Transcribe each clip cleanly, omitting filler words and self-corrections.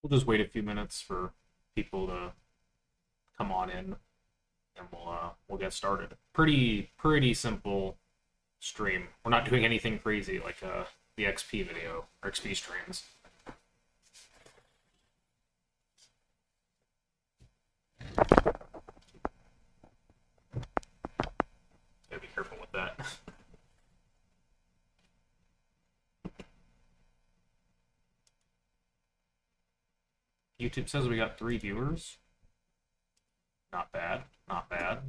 We'll just wait a few minutes for people to come on in, and we'll get started. Pretty simple stream. We're not doing anything crazy like the XP video or XP streams. Gotta be careful with that. YouTube says we got 3 viewers. Not bad. Not bad.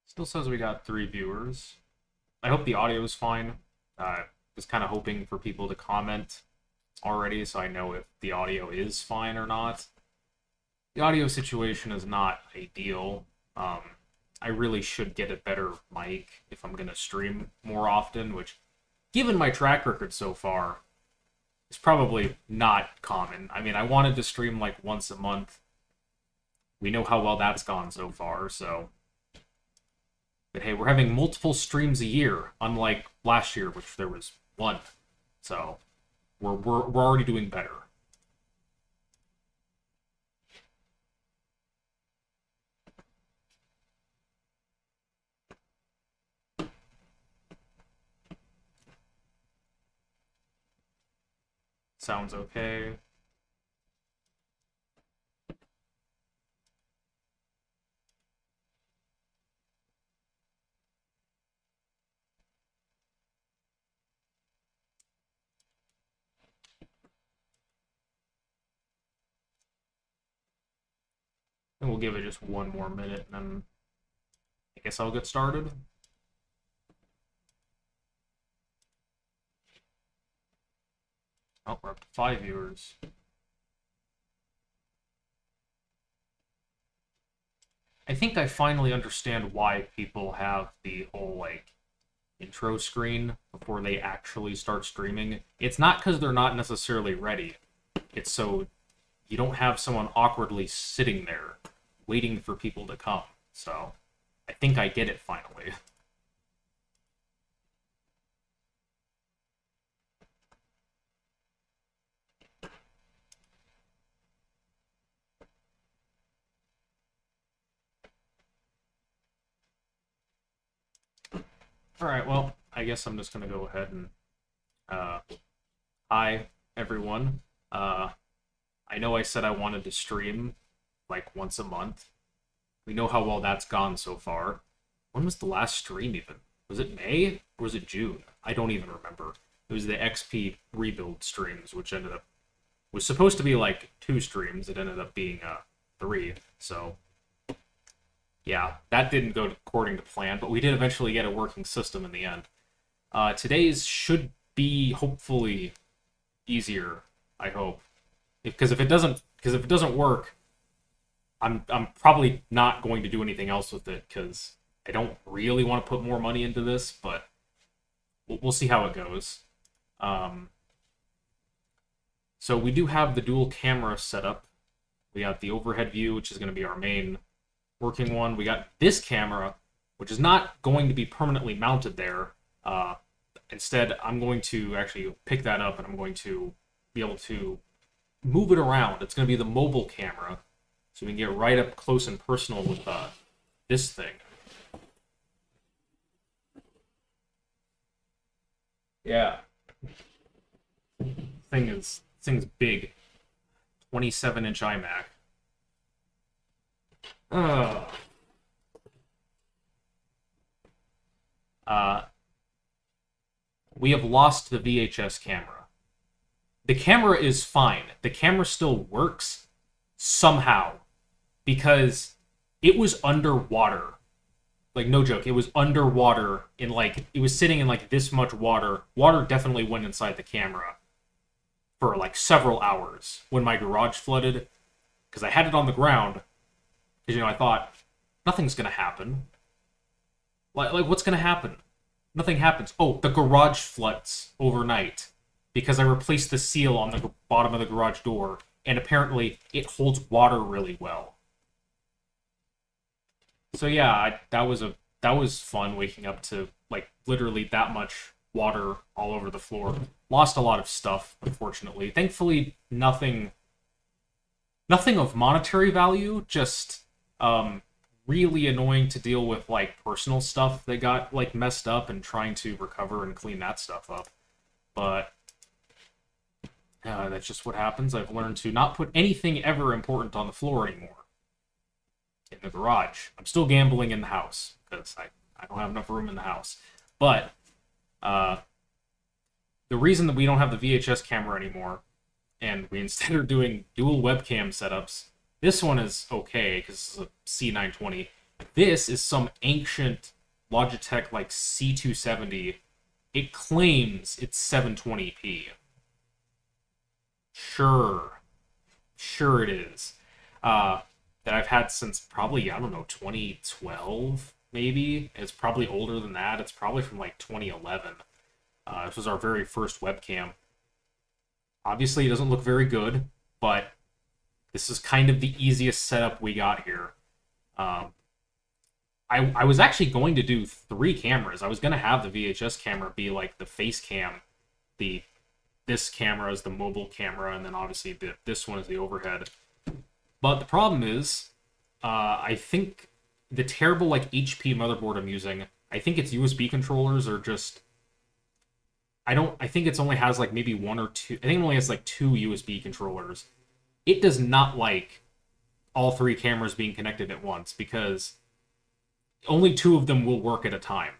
Still says we got 3 viewers. I hope the audio is fine. Was kind of hoping for people to comment already so I know if the audio is fine or not. The audio situation is not ideal. I really should get a better mic if I'm going to stream more often, which, given my track record so far, is probably not common. I mean, I wanted to stream like once a month. We know how well that's gone so far, so... But hey, we're having multiple streams a year, unlike last year, which there was one. So we're already doing better. Sounds okay. And we'll give it just one more minute, and then I guess I'll get started. Oh, we're up to 5 viewers. I think I finally understand why people have the whole, like, intro screen before they actually start streaming. It's not because they're not necessarily ready. It's so you don't have someone awkwardly sitting there waiting for people to come. So I think I get it finally. Alright, well, I guess I'm just going to go ahead and... hi, everyone. I know I said I wanted to stream, like, once a month. We know how well that's gone so far. When was the last stream, even? Was it May? Or was it June? I don't even remember. It was the XP rebuild streams, which ended up... was supposed to be, like, 2 streams. It ended up being, 3, so... Yeah, that didn't go according to plan, but we did eventually get a working system in the end. Today's should be hopefully easier, I hope. Because if it doesn't work, I'm probably not going to do anything else with it because I don't really want to put more money into this, but we'll see how it goes. So we do have the dual camera setup. We got the overhead view, which is going to be our main working one. We got this camera, which is not going to be permanently mounted there. Instead, I'm going to actually pick that up and I'm going to be able to move it around. It's going to be the mobile camera, so we can get right up close and personal with this thing. Yeah. Thing's big. 27-inch iMac. We have lost the VHS camera. The camera is fine. The camera still works somehow because it was underwater Like, no joke, it was underwater in like, it was sitting in like this much water. Water definitely went inside the camera for like several hours when my garage flooded because I had it on the ground because, you know, I thought nothing's gonna happen. Like what's gonna happen? Nothing happens. Oh, the garage floods overnight because I replaced the seal on the bottom of the garage door, and apparently it holds water really well. So yeah, that was fun waking up to like literally that much water all over the floor. Lost a lot of stuff, unfortunately. Thankfully, nothing of monetary value, just really annoying to deal with, like personal stuff that got like messed up and trying to recover and clean that stuff up. But that's just what happens. I've learned to not put anything ever important on the floor anymore. In the garage. I'm still gambling in the house because I don't have enough room in the house. But the reason that we don't have the VHS camera anymore and we instead are doing dual webcam setups, this one is okay because it's a C920. This is some ancient Logitech like C270. It claims it's 720p. Sure it is. That I've had since probably, I don't know, 2012, maybe. It's probably older than that. It's probably from like 2011. This was our very first webcam. Obviously, it doesn't look very good, but this is kind of the easiest setup we got here. I was actually going to do 3 cameras. I was going to have the VHS camera be like the face cam. This camera is the mobile camera, and then obviously this one is the overhead. But the problem is, I think the terrible like HP motherboard I'm using, I think its USB controllers are just... I think it only has like maybe 1 or 2... I think it only has like 2 USB controllers. It does not like all 3 cameras being connected at once because only 2 of them will work at a time.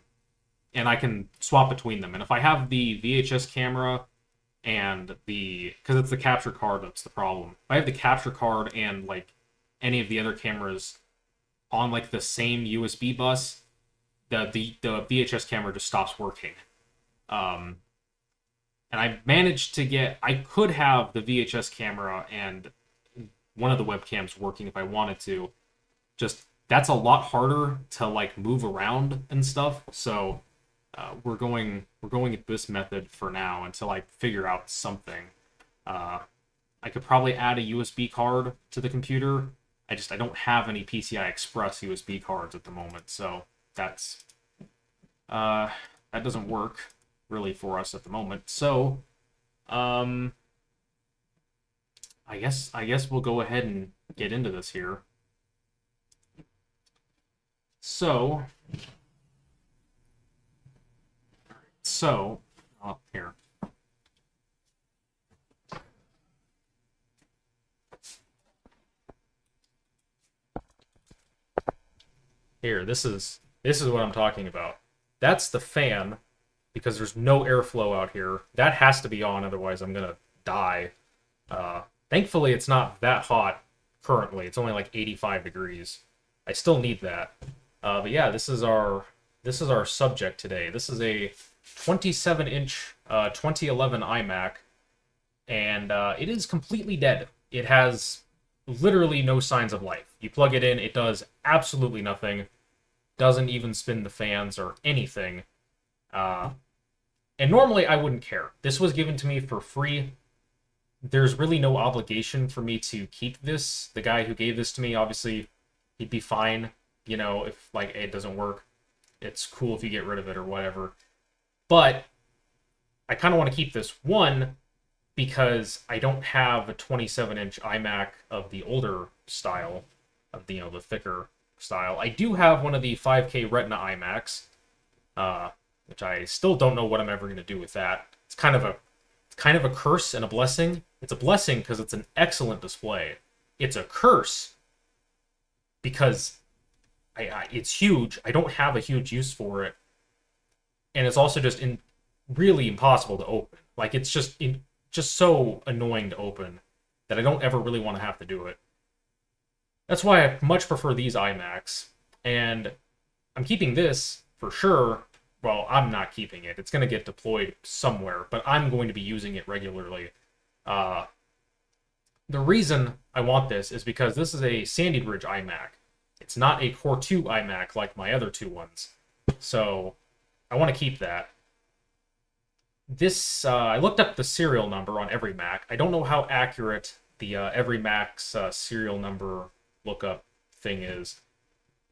And I can swap between them. And if I have the VHS camera and because it's the capture card that's the problem. If I have the capture card and like any of the other cameras on like the same USB bus, the VHS camera just stops working. And I managed to I could have the VHS camera and one of the webcams working if I wanted to. Just that's a lot harder to like move around and stuff. So we're going with this method for now until I figure out something. I could probably add a USB card to the computer. I don't have any PCI Express USB cards at the moment, so that doesn't work really for us at the moment. So I guess we'll go ahead and get into this here. So here. Here, this is what I'm talking about. That's the fan, because there's no airflow out here. That has to be on, otherwise I'm gonna die. Thankfully, it's not that hot currently. It's only like 85 degrees. I still need that. But yeah, this is our subject today. This is a 27-inch 2011 iMac, and it is completely dead. It has literally no signs of life. You plug it in, it does absolutely nothing. Doesn't even spin the fans or anything. And normally I wouldn't care. This was given to me for free. There's really no obligation for me to keep this. The guy who gave this to me, obviously, he'd be fine, you know, if like it doesn't work. It's cool if you get rid of it or whatever. But I kind of want to keep this one because I don't have a 27-inch iMac of the older style, of the, you know, the thicker style. I do have one of the 5K Retina iMacs, which I still don't know what I'm ever going to do with that. It's kind of a curse and a blessing. It's a blessing because it's an excellent display. It's a curse because it's huge. I don't have a huge use for it. And it's also just really impossible to open. Like, it's just so annoying to open that I don't ever really want to have to do it. That's why I much prefer these iMacs. And I'm keeping this for sure. Well, I'm not keeping it. It's going to get deployed somewhere, but I'm going to be using it regularly. Uh, the reason I want this is because this is a Sandy Bridge iMac. It's not a Core 2 iMac like my other two ones. So I want to keep that. This, I looked up the serial number on every Mac. I don't know how accurate the every Mac's serial number lookup thing is.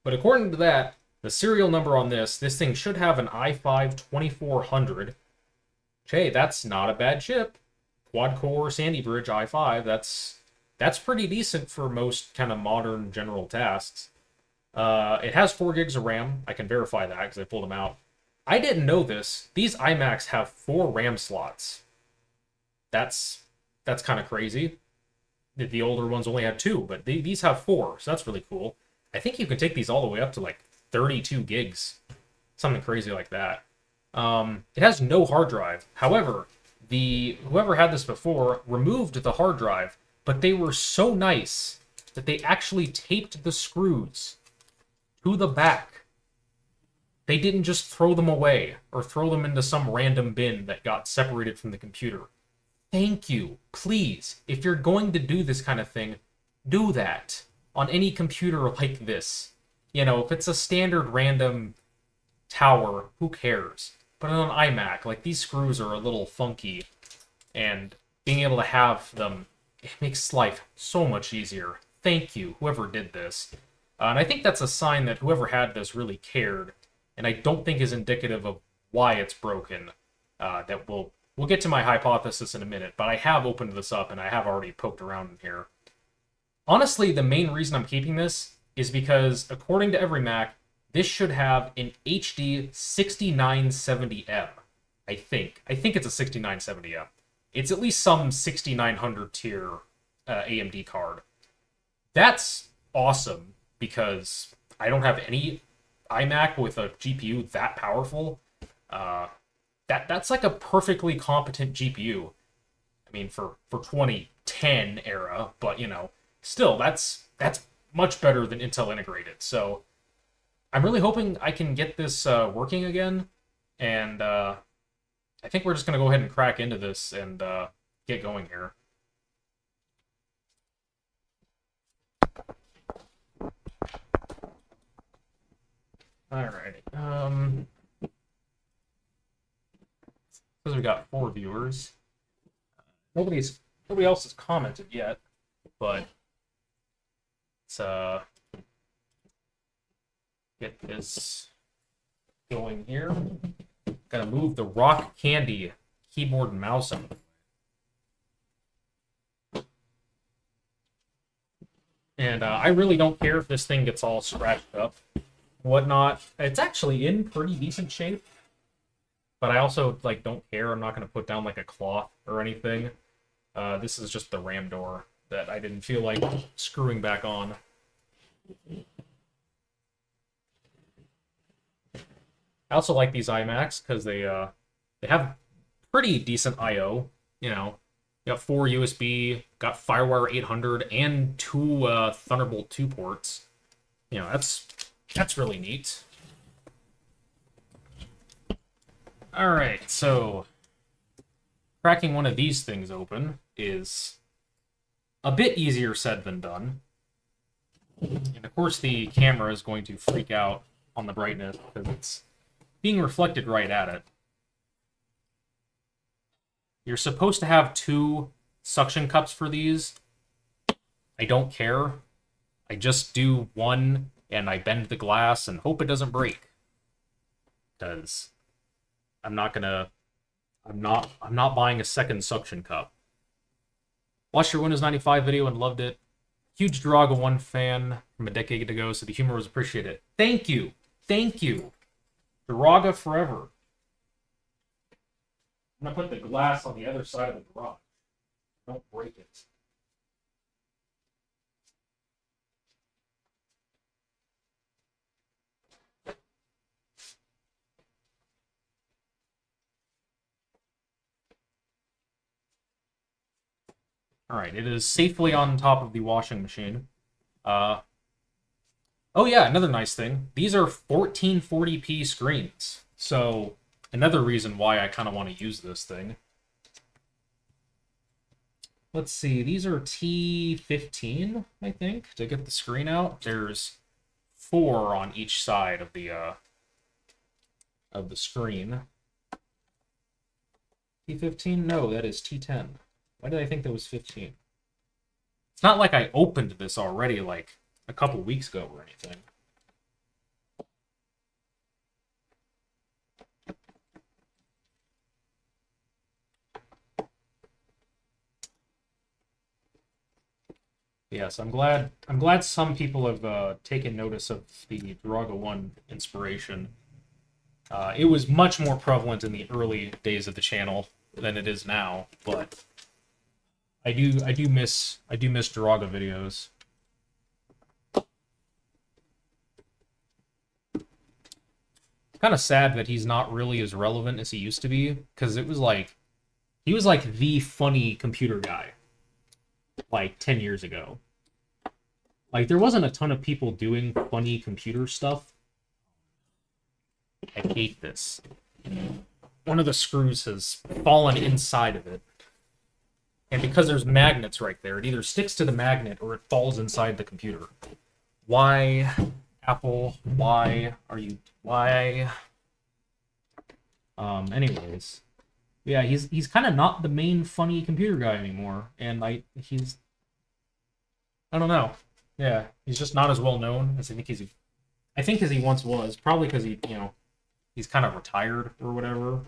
But according to that, the serial number on this thing should have an i5 2400. Hey, that's not a bad chip. Quad-core Sandy Bridge i5, that's pretty decent for most kind of modern general tasks. It has 4 gigs of RAM. I can verify that because I pulled them out. I didn't know this. These iMacs have 4 RAM slots. That's kind of crazy. The older ones only had 2, but these have 4, so that's really cool. I think you can take these all the way up to like 32 gigs. Something crazy like that. It has no hard drive. However, whoever had this before removed the hard drive, but they were so nice that they actually taped the screws to the back. They didn't just throw them away or throw them into some random bin that got separated from the computer. Thank you. Please, if you're going to do this kind of thing, do that on any computer like this. You know, if it's a standard random tower, who cares? But on an iMac, like, these screws are a little funky, and being able to have them, it makes life so much easier. Thank you, whoever did this. And I think that's a sign that whoever had this really cared, and I don't think is indicative of why it's broken. That we'll get to my hypothesis in a minute, but I have opened this up, and I have already poked around in here. Honestly, the main reason I'm keeping this is because, according to every Mac, this should have an HD 6970M. I think it's a 6970M. It's at least some 6900 tier AMD card. That's awesome because I don't have any iMac with a GPU that powerful. That's like a perfectly competent GPU. I mean, for 2010 era, but you know, still that's much better than Intel integrated. So I'm really hoping I can get this working again, and I think we're just going to go ahead and crack into this and get going here. Alrighty. Because we got 4 viewers. Nobody else has commented yet, but let's get this going here. Gotta move the rock candy keyboard and mouse out of the way. And I really don't care if this thing gets all scratched up, whatnot. It's actually in pretty decent shape, but I also like don't care. I'm not gonna put down like a cloth or anything. This is just the RAM door that I didn't feel like screwing back on. I also like these iMacs because they have pretty decent I/O. You know, you got 4 USB, got FireWire 800, and 2 Thunderbolt 2 ports. You know, that's really neat. All right, so cracking one of these things open is a bit easier said than done. And of course, the camera is going to freak out on the brightness because it's being reflected right at it. You're supposed to have 2 suction cups for these. I don't care. I just do one and I bend the glass and hope it doesn't break. Because I'm not buying a second suction cup. Watched your Windows 95 video and loved it. Huge Draga 1 fan from a decade ago, so the humor was appreciated. Thank you. Thank you. Draga forever. I'm gonna put the glass on the other side of the garage. Don't break it. Alright, it is safely on top of the washing machine. Oh yeah, another nice thing. These are 1440p screens. So another reason why I kind of want to use this thing. Let's see, these are T15, I think, to get the screen out. There's 4 on each side of the screen. T15? No, that is T10. Why did I think that was 15? It's not like I opened this already like a couple weeks ago or anything. Yes, I'm glad some people have taken notice of the Draga 1 inspiration. It was much more prevalent in the early days of the channel than it is now, but I do miss Draga videos. Kind of sad that he's not really as relevant as he used to be, because it was like he was like the funny computer guy like 10 years ago. Like there wasn't a ton of people doing funny computer stuff. I hate this. One of the screws has fallen inside of it. And because there's magnets right there, it either sticks to the magnet or it falls inside the computer. Why, Apple? Why are you... Why? Anyways. Yeah, he's kind of not the main funny computer guy anymore. And I don't know. Yeah, he's just not as well known as I think as he once was. Probably because he's kind of retired or whatever.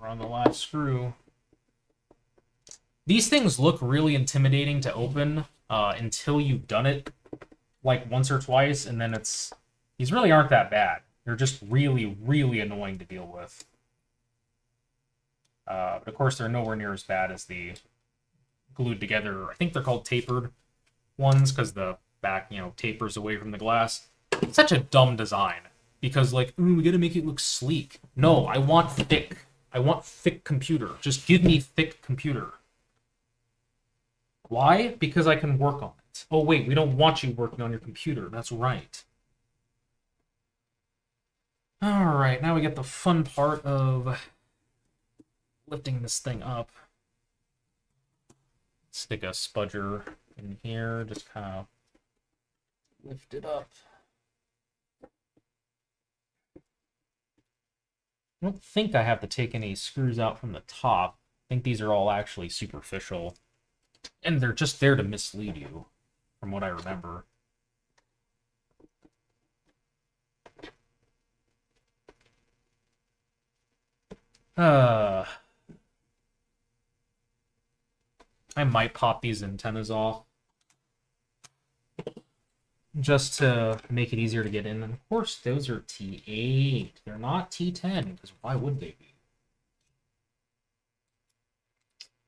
We're on the last screw. These things look really intimidating to open until you've done it like once or twice, and then these really aren't that bad. They're just really, really annoying to deal with. But of course, they're nowhere near as bad as the glued together. I think they're called tapered ones because the back, tapers away from the glass. It's such a dumb design because, like, we gotta make it look sleek. No, I want thick. I want thick computer. Just give me thick computer. Why? Because I can work on it. Oh, wait, we don't want you working on your computer. That's right. Alright, now we get the fun part of lifting this thing up. Stick a spudger in here, just kind of lift it up. I don't think I have to take any screws out from the top. I think these are all actually superficial. And they're just there to mislead you, from what I remember. I might pop these antennas off. Just to make it easier to get in. And of course, those are T8. They're not T10, because why would they be?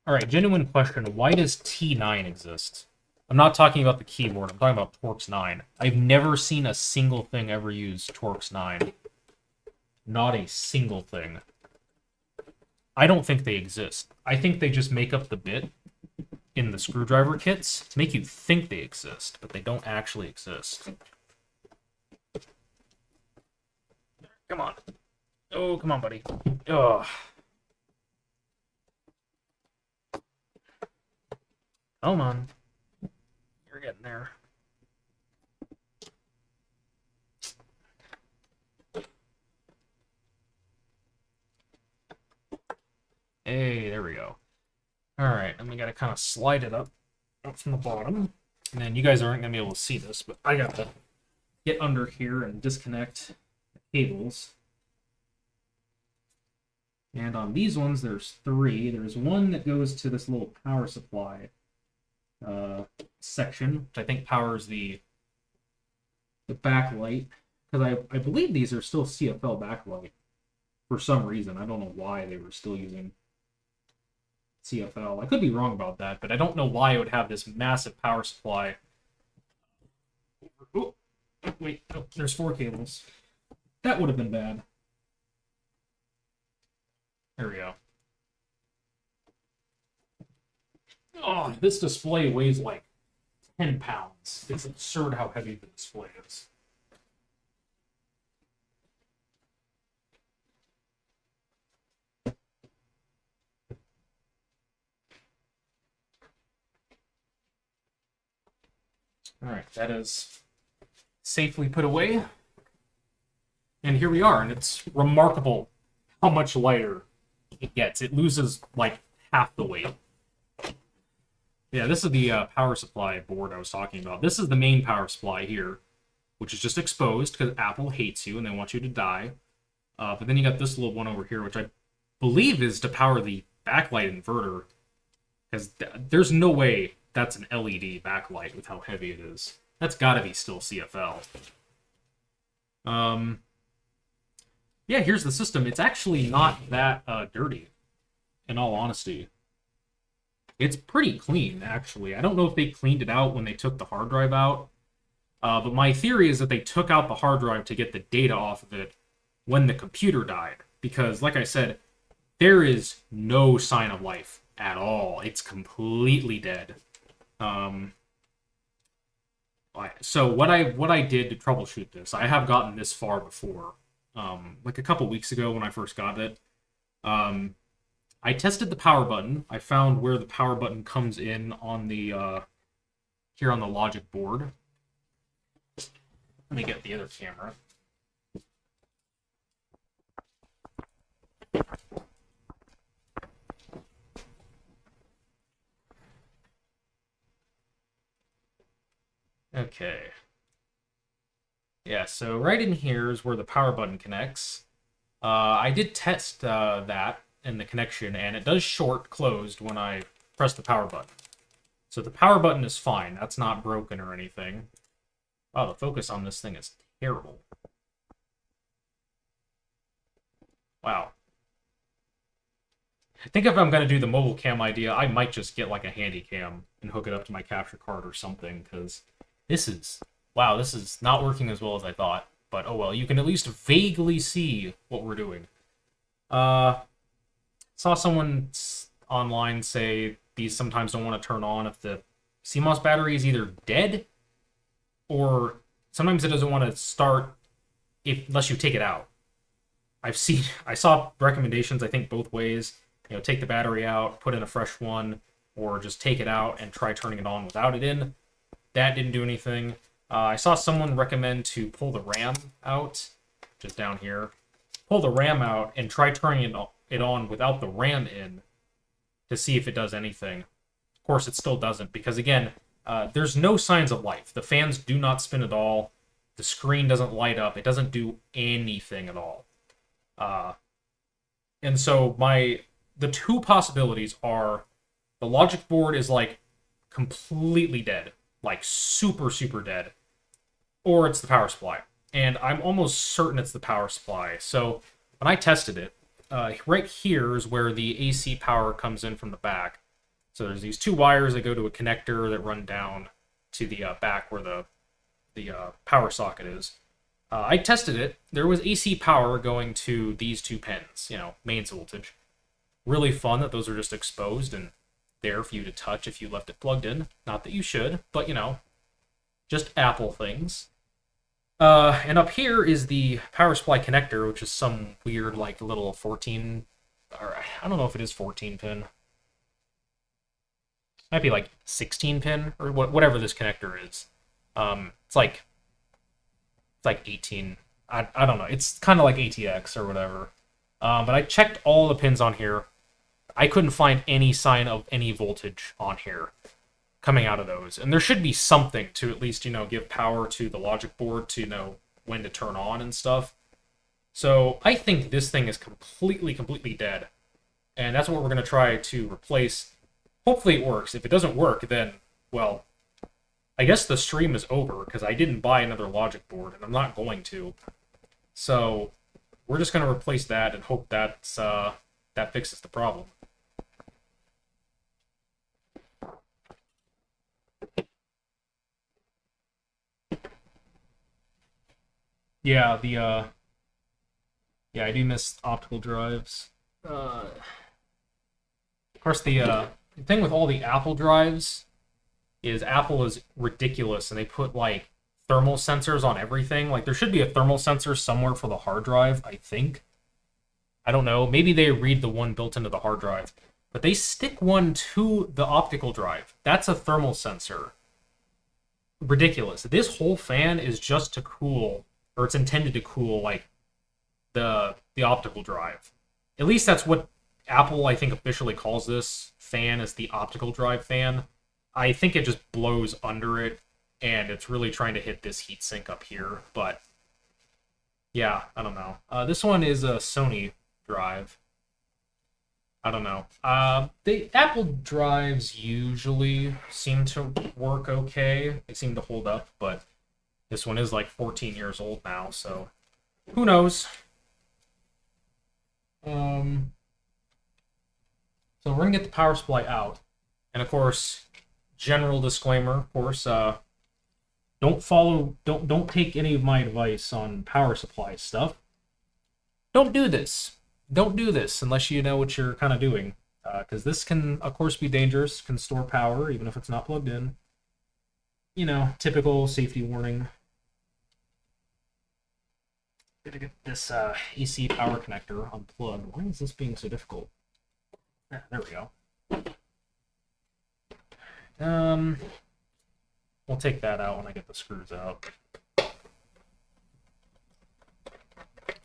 Alright, genuine question. Why does T9 exist? I'm not talking about the keyboard. I'm talking about Torx 9. I've never seen a single thing ever use Torx 9. Not a single thing. I don't think they exist. I think they just make up the bit in the screwdriver kits to make you think they exist, but they don't actually exist. Come on. Oh, come on, buddy. Ugh. Come on. You're getting there. Hey, there we go. Alright, and we gotta kind of slide it up from the bottom. And then you guys aren't gonna be able to see this, but I gotta get under here and disconnect the cables. And on these ones, there's 3. There's one that goes to this little power supply section, which I think powers the backlight, Because I believe these are still CFL backlight for some reason. I don't know why they were still using CFL. I could be wrong about that, but I don't know why it would have this massive power supply. Oh, wait, oh, there's 4 cables. That would have been bad. There we go. Oh, this display weighs like 10 pounds. It's absurd how heavy the display is. Alright, that is safely put away. And here we are, and it's remarkable how much lighter it gets. It loses like half the weight. Yeah, this is the power supply board I was talking about. This is the main power supply here, which is just exposed because Apple hates you and they want you to die. But then you got this little one over here, which I believe is to power the backlight inverter. Because there's no way that's an LED backlight with how heavy it is. That's got to be still CFL. Yeah, here's the system. It's actually not that dirty, in all honesty. It's pretty clean, actually. I don't know if they cleaned it out when they took the hard drive out. But my theory is that they took out the hard drive to get the data off of it when the computer died. Because, like I said, there is no sign of life at all. It's completely dead. So what I did to troubleshoot this, I have gotten this far before. Like a couple weeks ago when I first got it. I tested the power button. I found where the power button comes in on the here on the logic board. Let me get the other camera. Okay. Yeah, so right in here is where the power button connects. I did test that and the connection, and it does short closed when I press the power button. So the power button is fine. That's not broken or anything. Oh, the focus on this thing is terrible. Wow. I think if I'm going to do the mobile cam idea, I might just get like a handy cam and hook it up to my capture card or something, because this is... Wow, this is not working as well as I thought. But oh well, you can at least vaguely see what we're doing. Saw someone online say these sometimes don't want to turn on if the CMOS battery is either dead or sometimes it doesn't want to start unless you take it out. I saw recommendations, I think, both ways. You know, take the battery out, put in a fresh one, or just take it out and try turning it on without it in. That didn't do anything. I saw someone recommend to pull the RAM out, just down here. Pull the RAM out and try turning it on without the RAM in to see if it does anything. Of course, it still doesn't, because again, there's no signs of life. The fans do not spin at all. The screen doesn't light up. It doesn't do anything at all. And so the two possibilities are the logic board is like completely dead, like super, super dead, or it's the power supply. And I'm almost certain it's the power supply. So when I tested it, right here is where the AC power comes in from the back. So there's these two wires that go to a connector that run down to the back where the power socket is. I tested it. There was AC power going to these two pins, mains voltage. Really fun that those are just exposed and there for you to touch if you left it plugged in. Not that you should, but just Apple things. And up here is the power supply connector, which is some weird, like, little 14, or I don't know if it is 14 pin. Might be like 16 pin, or whatever this connector is. It's like 18. I don't know. It's kind of like ATX or whatever. But I checked all the pins on here. I couldn't find any sign of any voltage on here coming out of those. And there should be something to at least, give power to the logic board to know when to turn on and stuff. So I think this thing is completely dead. And that's what we're going to try to replace. Hopefully it works. If it doesn't work, then, well, I guess the stream is over because I didn't buy another logic board, and I'm not going to. So we're just gonna replace that and hope that fixes the problem. Yeah, yeah, I do miss optical drives. Of course, the thing with all the Apple drives is Apple is ridiculous, and they put like thermal sensors on everything. Like there should be a thermal sensor somewhere for the hard drive, I think. I don't know. Maybe they read the one built into the hard drive, but they stick one to the optical drive. That's a thermal sensor. Ridiculous. This whole fan is just to cool, or it's intended to cool like the optical drive. At least that's what Apple, I think, officially calls this fan, is the optical drive fan. I think it just blows under it, and it's really trying to hit this heatsink up here. But yeah, I don't know. This one is a Sony drive. I don't know. The Apple drives usually seem to work okay. They seem to hold up, but this one is like 14 years old now, so who knows? So we're gonna get the power supply out, and of course, general disclaimer, of course, don't take any of my advice on power supply stuff. Don't do this. Don't do this unless you know what you're kind of doing, because this can, of course, be dangerous. Can store power even if it's not plugged in. You know, typical safety warning. Gotta get this AC power connector unplugged. Why is this being so difficult? There we go. We'll take that out when I get the screws out.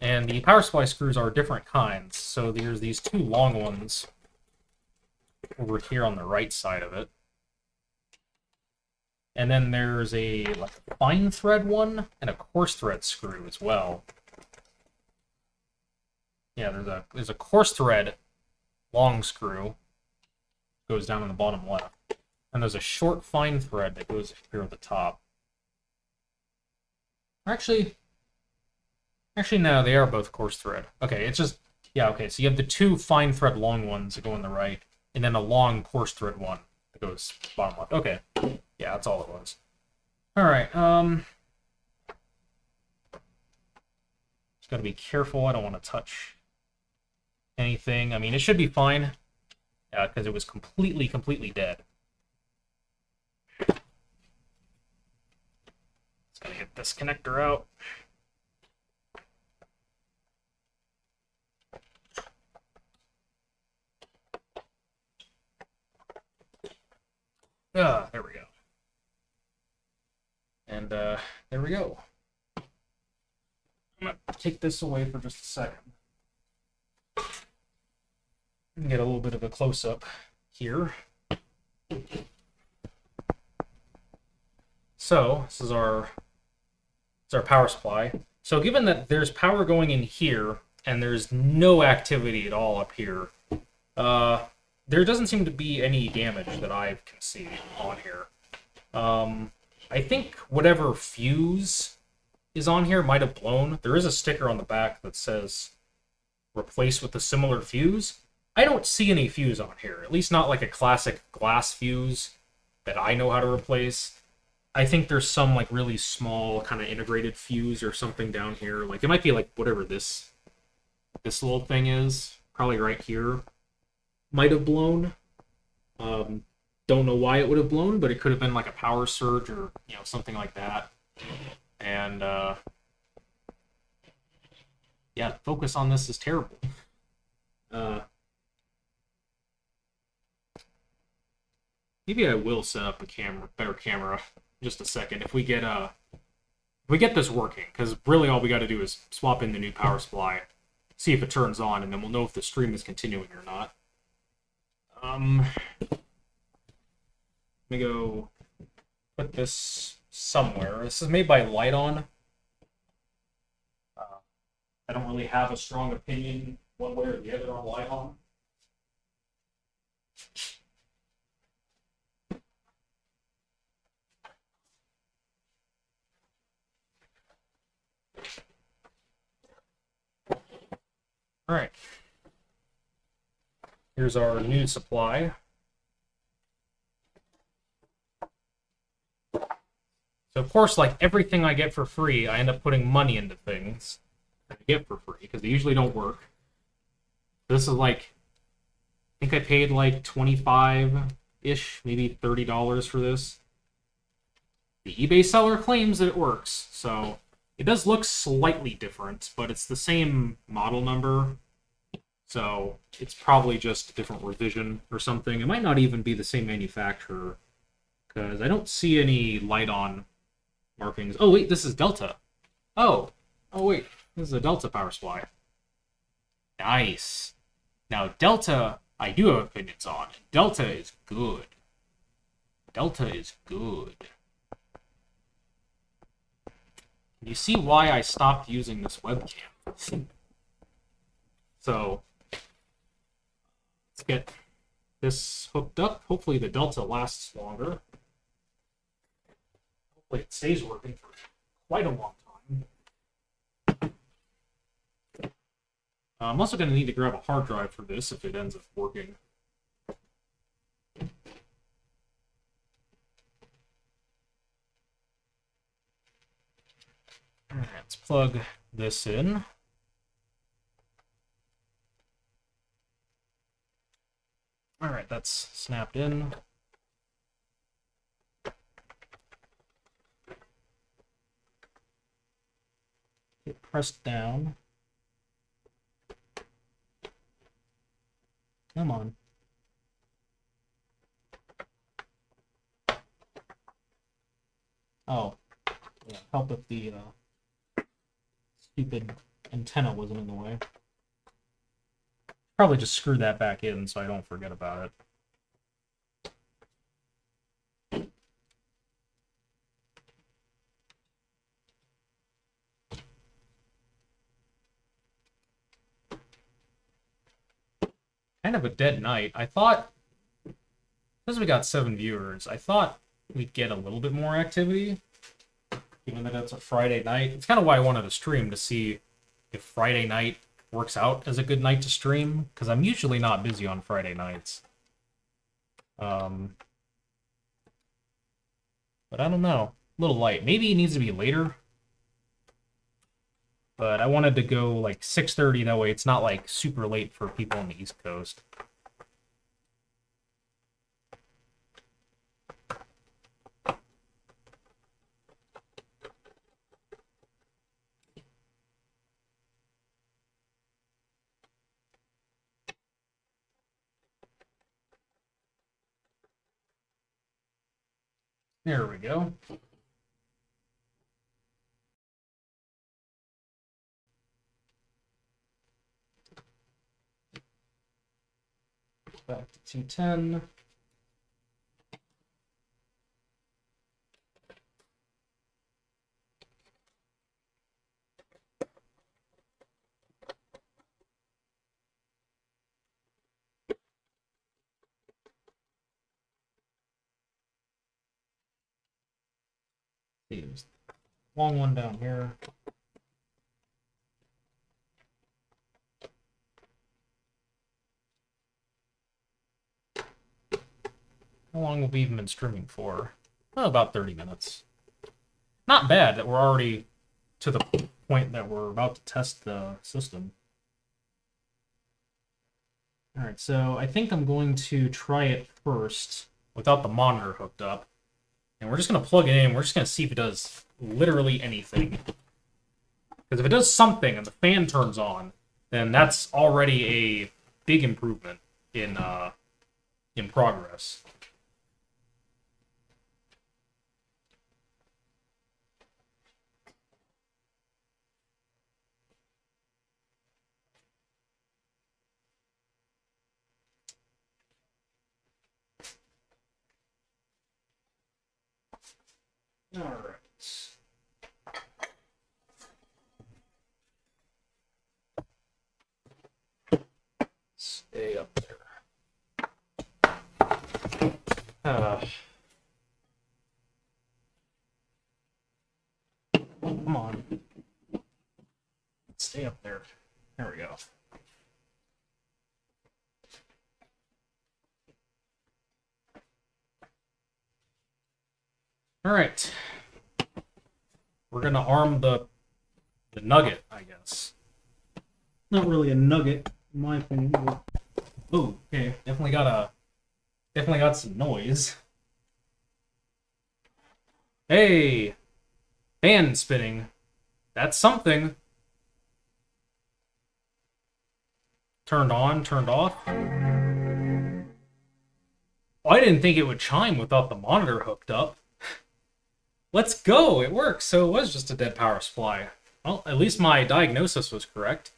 And the power supply screws are different kinds. So there's these two long ones over here on the right side of it. And then there's a like fine thread one and a coarse thread screw as well. Yeah, there's a coarse thread long screw, goes down on the bottom left. And there's a short fine thread that goes here at the top. Actually, no, they are both coarse thread. Okay, it's just, yeah, okay, so you have the two fine thread long ones that go on the right, and then a long coarse thread one that goes bottom left. Okay, yeah, that's all it was. Alright, just gotta be careful, I don't want to touch anything. I mean, it should be fine, because it was completely dead. Just gotta get this connector out. There we go. And there we go. I'm gonna take this away for just a second. Get a little bit of a close-up here. So this is our power supply. So given that there's power going in here and there's no activity at all up here, there doesn't seem to be any damage that I can see on here. I think whatever fuse is on here might have blown. There is a sticker on the back that says replace with a similar fuse. I don't see any fuse on here, at least not like a classic glass fuse that I know how to replace. I think there's some like really small kind of integrated fuse or something down here. Like it might be like whatever this little thing is, probably right here, might have blown. Don't know why it would have blown, but it could have been like a power surge or something like that. And yeah, the focus on this is terrible. Maybe I will set up a better camera in just a second if we get this working, because really all we got to do is swap in the new power supply, see if it turns on, and then we'll know if the stream is continuing or not. Let me go put this somewhere. This is made by Light-On. I don't really have a strong opinion one way or the other on Light-On. All right. Here's our new supply. So of course, like everything I get for free, I end up putting money into things that I get for free because they usually don't work. This is like, I think I paid like 25-ish, maybe $30 for this. The eBay seller claims that it works, so it does look slightly different, but it's the same model number, so it's probably just a different revision or something. It might not even be the same manufacturer, because I don't see any light-on markings. Oh, wait, this is Delta. Oh, wait, this is a Delta power supply. Nice. Now, Delta, I do have opinions on. Delta is good. Delta is good. You see why I stopped using this webcam. So, let's get this hooked up. Hopefully the Delta lasts longer. Hopefully it stays working for quite a long time. I'm also going to need to grab a hard drive for this if it ends up working. Alright, let's plug this in. Alright, that's snapped in. Hit press down. Come on. Oh, yeah, help if the stupid antenna wasn't in the way. Probably just screw that back in so I don't forget about it. Kind of a dead night. I thought, because we got 7 viewers, I thought we'd get a little bit more activity, given that it's a Friday night. It's kind of why I wanted to stream, to see if Friday night works out as a good night to stream, because I'm usually not busy on Friday nights. But I don't know. A little light. Maybe it needs to be later. But I wanted to go like 6:30, that way it's not like super late for people on the East Coast. There we go. Back to 210. There's long one down here. How long have we even been streaming for? Oh, about 30 minutes. Not bad that we're already to the point that we're about to test the system. Alright, so I think I'm going to try it first without the monitor hooked up. And we're just going to plug it in. We're just going to see if it does literally anything. Because if it does something and the fan turns on, then that's already a big improvement in progress. All right. Stay up there. Come on. Stay up there. There we go. Alright. We're gonna arm the nugget, I guess. Not really a nugget, in my opinion. But... Oh, okay. Definitely got some noise. Hey! Fan spinning. That's something. Turned on, turned off. Oh, I didn't think it would chime without the monitor hooked up. Let's go! It works, so it was just a dead power supply. Well, at least my diagnosis was correct.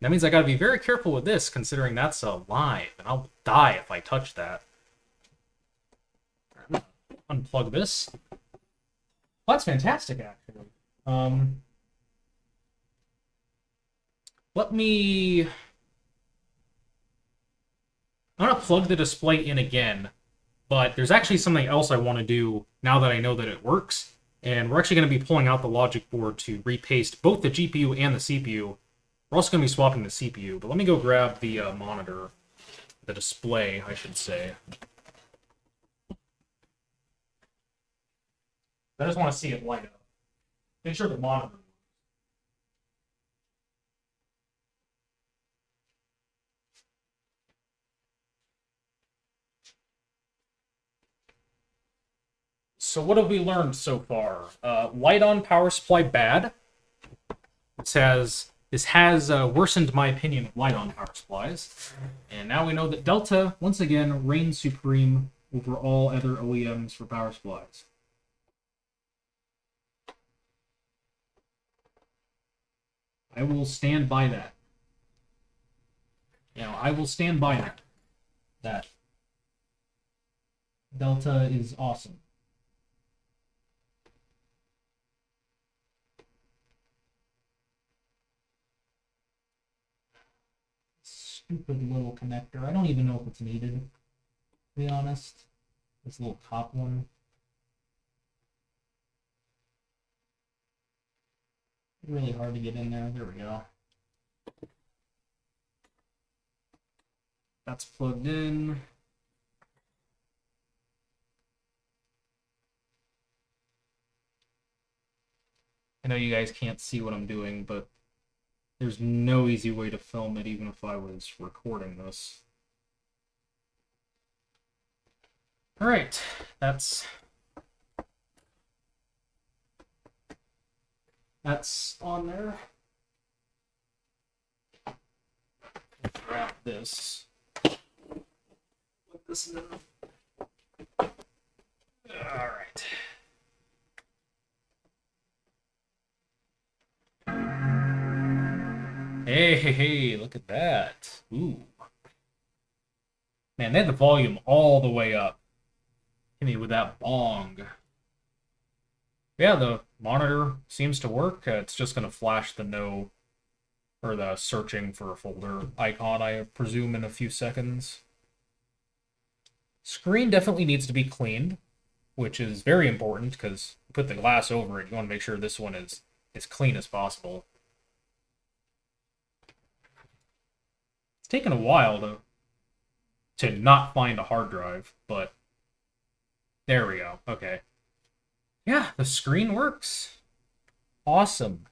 That means I gotta be very careful with this, considering that's live, and I'll die if I touch that. Unplug this. Well, that's fantastic, actually. Let me... I'm gonna plug the display in again, but there's actually something else I want to do now that I know that it works, and we're actually going to be pulling out the logic board to repaste both the GPU and the CPU. We're also going to be swapping the CPU, but let me go grab the monitor, the display, I should say. I just want to see it light up. Make sure the monitor. So what have we learned so far? Light on power supply bad. This has worsened my opinion of light on power supplies. And now we know that Delta, once again, reigns supreme over all other OEMs for power supplies. I will stand by that. You know, I will stand by that. That Delta is awesome. Stupid little connector. I don't even know if it's needed, to be honest. This little top one. Really hard to get in there. There we go. That's plugged in. I know you guys can't see what I'm doing, but there's no easy way to film it, even if I was recording this. Alright, that's on there. Grab this. Put this in. Alright. Hey, look at that. Ooh. Man, they had the volume all the way up. Hit me with that bong. Yeah, the monitor seems to work. It's just going to flash the no, or the searching for a folder icon, I presume, in a few seconds. Screen definitely needs to be cleaned, which is very important because you put the glass over it. You want to make sure this one is as clean as possible. It's taken a while to not find a hard drive, but there we go. Okay. Yeah, the screen works. Awesome.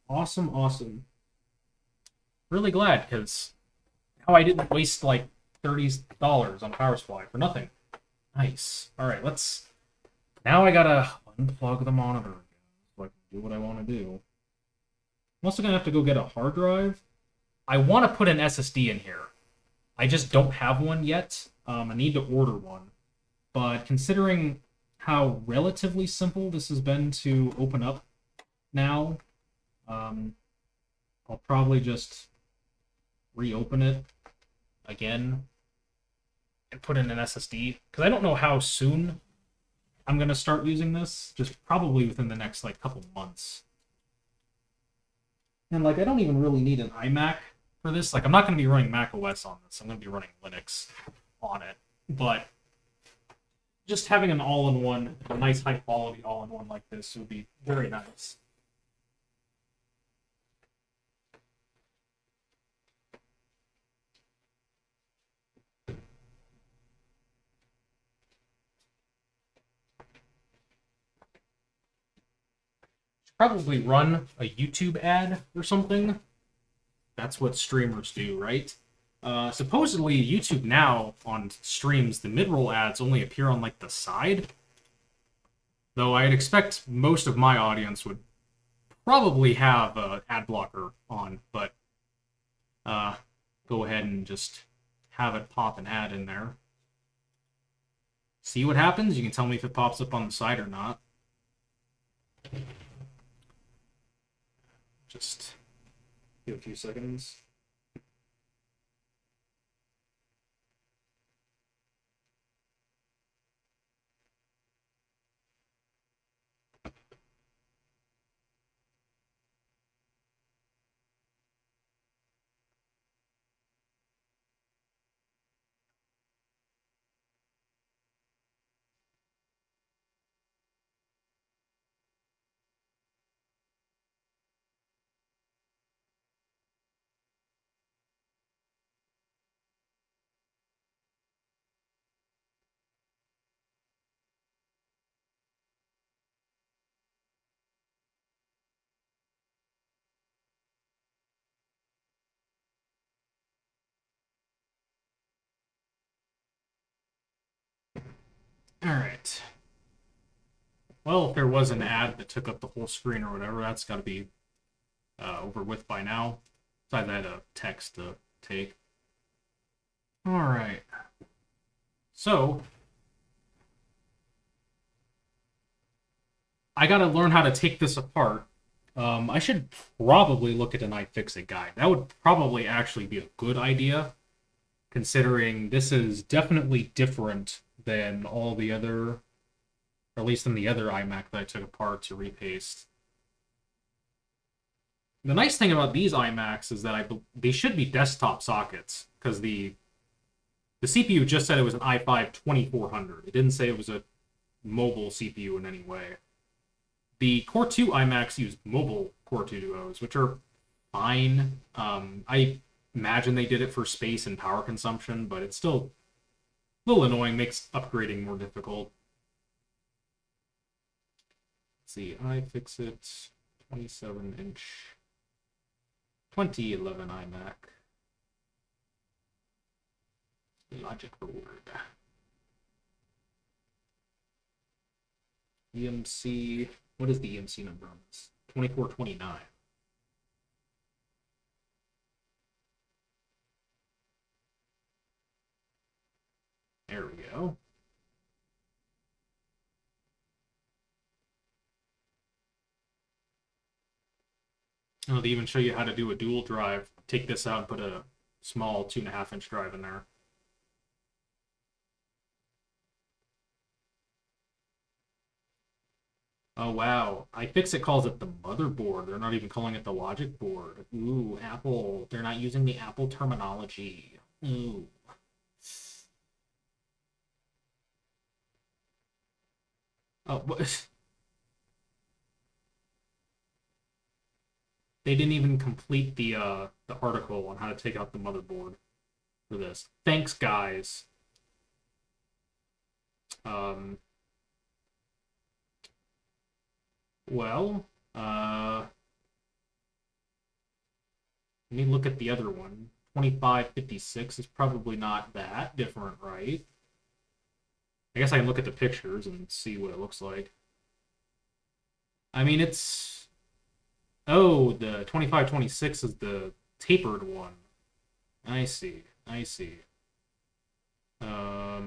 Awesome. Really glad, because how I didn't waste like $30 on a power supply for nothing. Nice. Alright, now I gotta unplug the monitor so I can do what I want to do. I'm also gonna have to go get a hard drive. I want to put an SSD in here. I just don't have one yet. I need to order one. But considering how relatively simple this has been to open up now, I'll probably just reopen it again and put in an SSD. Because I don't know how soon I'm going to start using this. Just probably within the next couple months. And I don't even really need an iMac for this. I'm not going to be running Mac OS on this. I'm going to be running Linux on it. But just having an all-in-one, a nice high-quality all-in-one like this would be very nice. probably run a YouTube ad or something. That's what streamers do, right? Supposedly, YouTube now on streams, the mid-roll ads only appear on like the side. Though I'd expect most of my audience would probably have ad blocker on, but go ahead and just have it pop an ad in there. See what happens. You can tell me if it pops up on the side or not. Just give a few seconds. All right. Well, if there was an ad that took up the whole screen or whatever, that's got to be over with by now. Besides, I had a text to take. All right. So, I got to learn how to take this apart. I should probably look at an iFixit guide. That would probably actually be a good idea, considering this is definitely different than all the other, or at least than the other iMac that I took apart to repaste. The nice thing about these iMacs is that they should be desktop sockets, because the CPU just said it was an i5 2400. It didn't say it was a mobile CPU in any way. The Core 2 iMacs use mobile Core 2 Duos, which are fine. I imagine they did it for space and power consumption, but it's still a little annoying, makes upgrading more difficult. Let's see, iFixit 27-inch 2011 iMac. Logic board. EMC. What is the EMC number on this? 2429. There we go. Oh, they even show you how to do a dual drive. Take this out and put a small 2.5-inch drive in there. Oh, wow. iFixit calls it the motherboard. They're not even calling it the logic board. Ooh, Apple. They're not using the Apple terminology. Ooh. Oh, what? They didn't even complete the article on how to take out the motherboard for this. Thanks, guys. Um, well, let me look at the other one. 2556 is probably not that different, right? I guess I can look at the pictures and see what it looks like. I mean, it's... Oh, the 2526 is the tapered one. I see. I see. I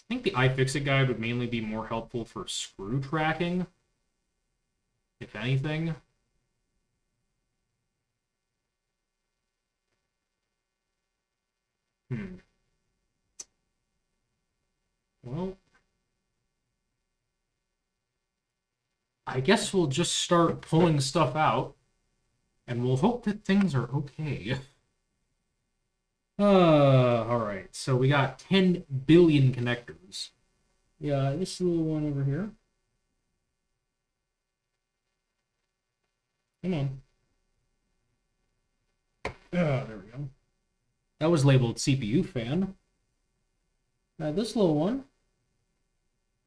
think the iFixit guide would mainly be more helpful for screw tracking, if anything. Well, I guess we'll just start pulling stuff out, and we'll hope that things are okay. All right. So we got 10 billion connectors. Yeah, this little one over here. Come on. There we go. That was labeled CPU fan. This little one.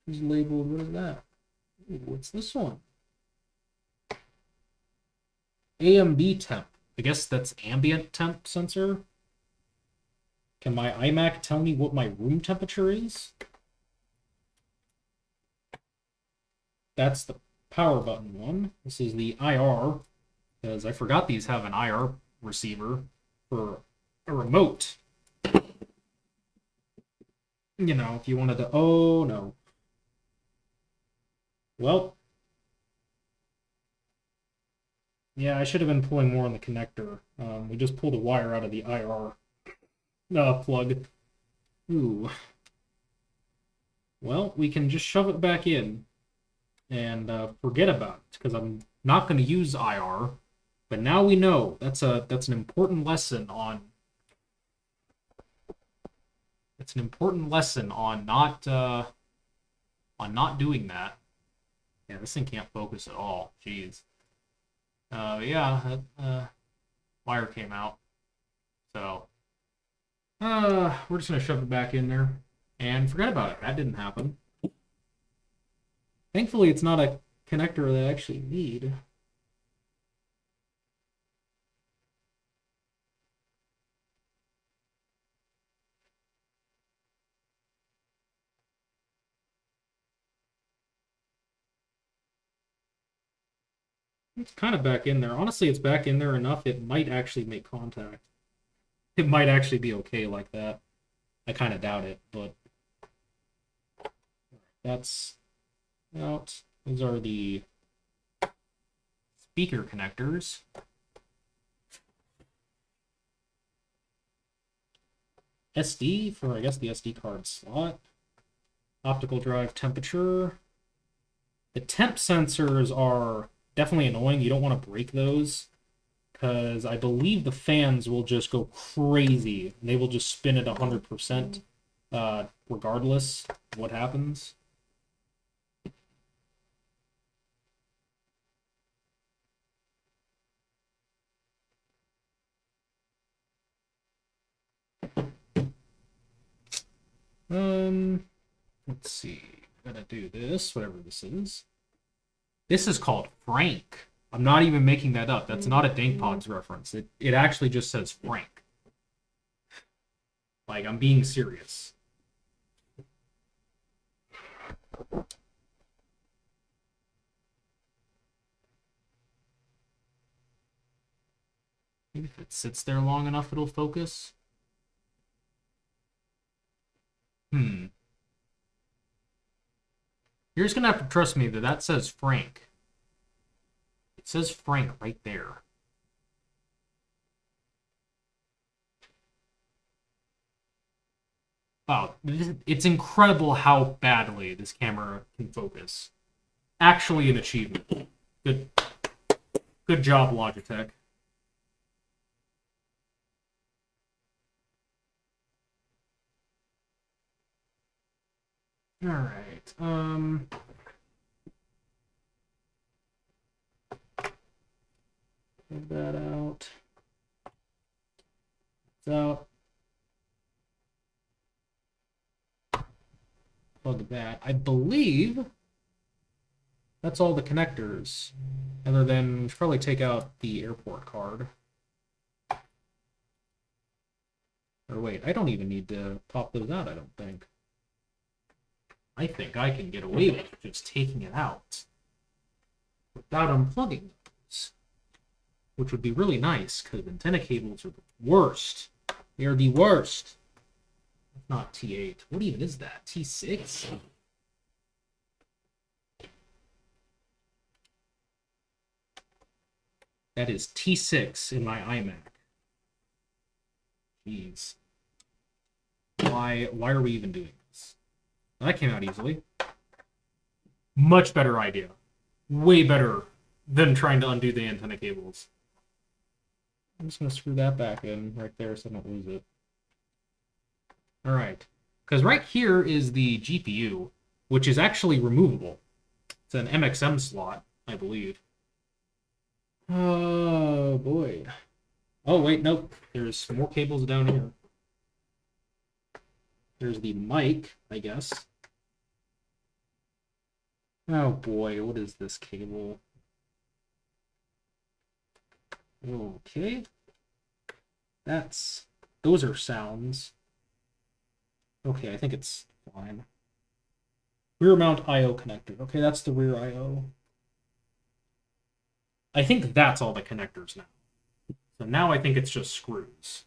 is labeled, what is that? Ooh, what's this one? AMB temp. I guess that's ambient temp sensor. Can my iMac tell me what my room temperature is? That's the power button one. This is the IR, because I forgot these have an IR receiver for a remote. You know, if you wanted to... Oh, no. Well. Yeah, I should have been pulling more on the connector. We just pulled a wire out of the IR plug. Ooh. Well, we can just shove it back in and forget about it, because I'm not going to use IR. But now we know that's an important lesson on... It's an important lesson on not doing that. Yeah, this thing can't focus at all. Jeez. Yeah, that wire came out. So, we're just gonna shove it back in there and forget about it. That didn't happen. Thankfully, it's not a connector that I actually need. It's kind of back in there. Honestly, it's back in there enough, it might actually make contact. It might actually be okay like that. I kind of doubt it, but that's out. Those are the speaker connectors. SD for, I guess, the SD card slot. Optical drive temperature. The temp sensors are definitely annoying. You don't want to break those, because I believe the fans will just go crazy. And they will just spin at 100% regardless of what happens. Let's see. I'm gonna do this, whatever this is. This is called Frank. I'm not even making that up. That's not a Dankpods reference. It actually just says Frank. Like, I'm being serious. Maybe if it sits there long enough, it'll focus. You're just gonna have to trust me that that says Frank. It says Frank right there. Wow, it's incredible how badly this camera can focus. Actually an achievement. Good job, Logitech. All right. Get that out. It's out. Plug that. I believe that's all the connectors. Other than we should probably take out the airport card. Or wait, I don't even need to pop those out, I don't think. I think I can get away with just taking it out without unplugging those, which would be really nice, because antenna cables are the worst. They are the worst. If not T8. What even is that? T6? That is T6 in my iMac. Jeez. Why are we even doing this? That came out easily. Much better idea. Way better than trying to undo the antenna cables. I'm just going to screw that back in right there so I don't lose it. Alright. Because right here is the GPU, which is actually removable. It's an MXM slot, I believe. Oh, boy. Oh, wait, nope. There's more cables down here. There's the mic, I guess. Oh boy, what is this cable? Okay. Those are sounds. Okay, I think it's fine. Rear mount I/O connector. Okay, that's the rear I/O. I think that's all the connectors now. So now I think it's just screws.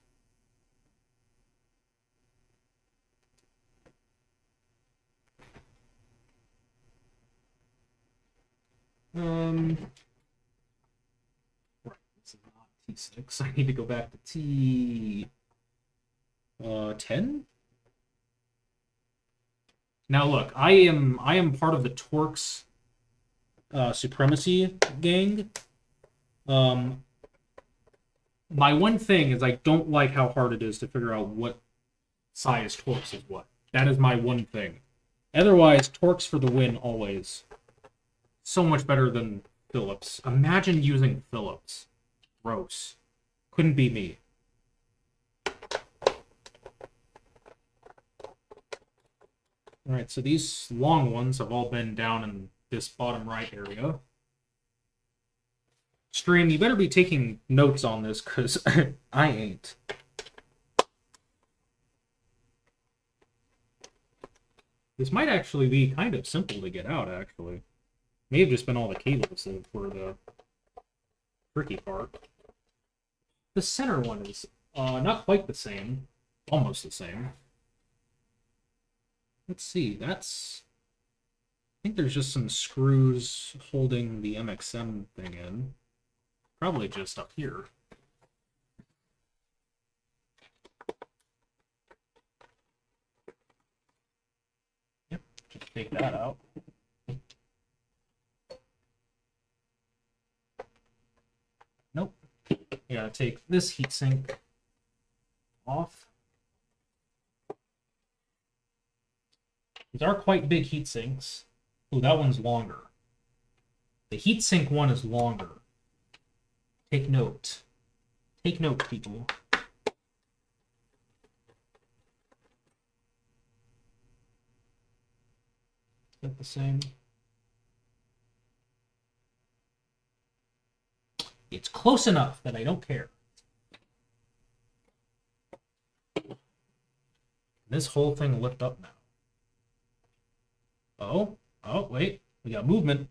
Right, this is not T6. I need to go back to T10. Now look, I am part of the Torx supremacy gang. My one thing is I don't like how hard it is to figure out what size Torx is what. That is my one thing. Otherwise, Torx for the win always. So much better than Phillips. Imagine using Phillips. Gross. Couldn't be me. Alright, so these long ones have all been down in this bottom right area. Stream, you better be taking notes on this, because I ain't. This might actually be kind of simple to get out, actually. May have just been all the cables that were the tricky part. The center one is not quite the same. Almost the same. Let's see, that's... I think there's just some screws holding the MXM thing in. Probably just up here. Yep, just take that out. Nope. You gotta take this heatsink off. These are quite big heat sinks. Ooh, that one's longer. The heatsink one is longer. Take note. Take note, people. Is that the same? It's close enough that I don't care. This whole thing lift up now. Oh, wait. We got movement.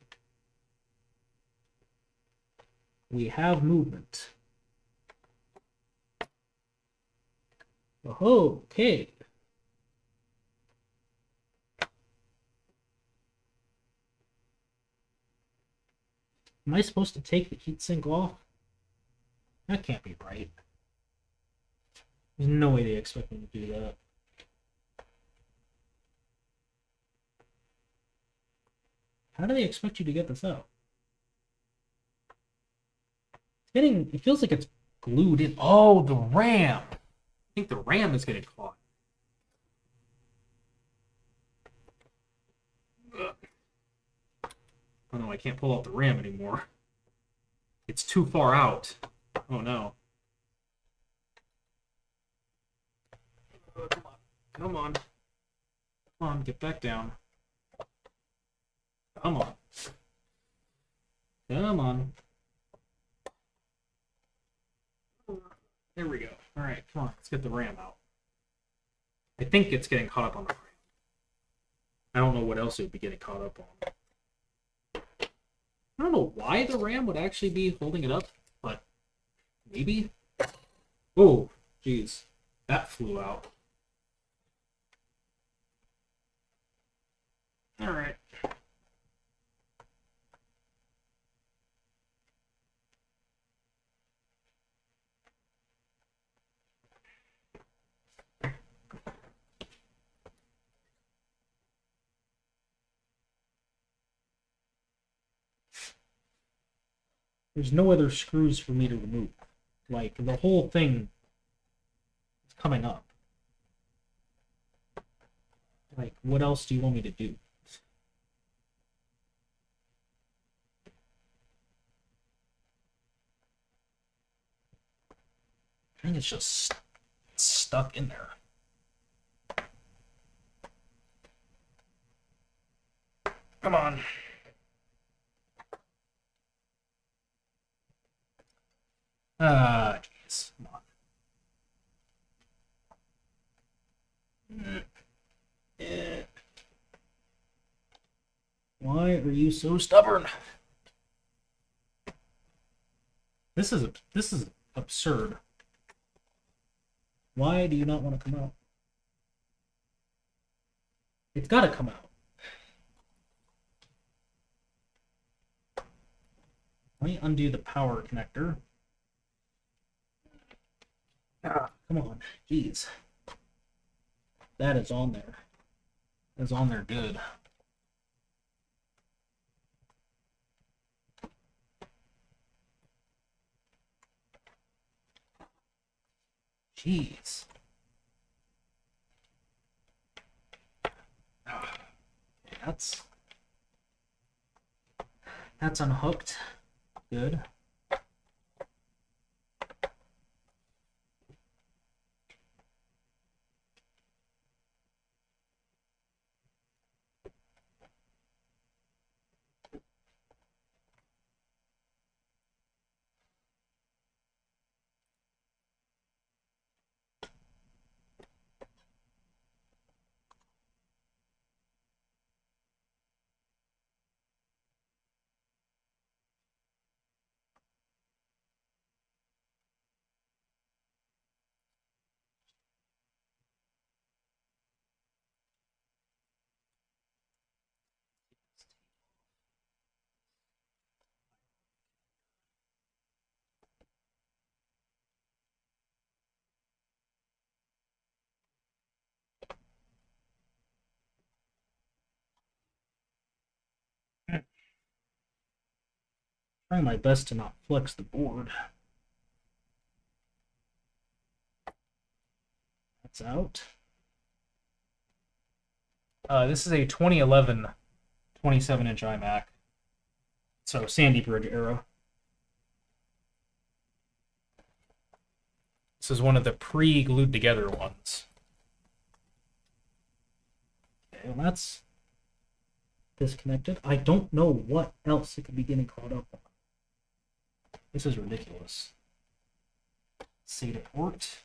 We have movement. Oh, okay. Am I supposed to take the heatsink off? That can't be right. There's no way they expect me to do that. How do they expect you to get this out? It feels like it's glued in. Oh, the RAM. I think the RAM is getting caught. Oh no, I can't pull out the RAM anymore. It's too far out. Oh no. Come on. Come on. Come on, get back down. Come on. Come on. There we go. Alright, come on. Let's get the RAM out. I think it's getting caught up on the RAM. I don't know what else it would be getting caught up on. I don't know why the RAM would actually be holding it up, but maybe? Oh, jeez. That flew out. Alright. There's no other screws for me to remove. Like, the whole thing is coming up. Like, what else do you want me to do? I think it's just stuck in there. Come on. Jeez. Come on. Why are you so stubborn? This is absurd. Why do you not want to come out? It's got to come out. Let me undo the power connector. Come on. Jeez. That is on there. That's on there good. Jeez. Okay, that's unhooked. Good. Trying my best to not flex the board. That's out. This is a 2011 27-inch iMac. So Sandy Bridge era. This is one of the pre-glued together ones. Okay, well that's disconnected. I don't know what else it could be getting caught up on. This is ridiculous. SATA port.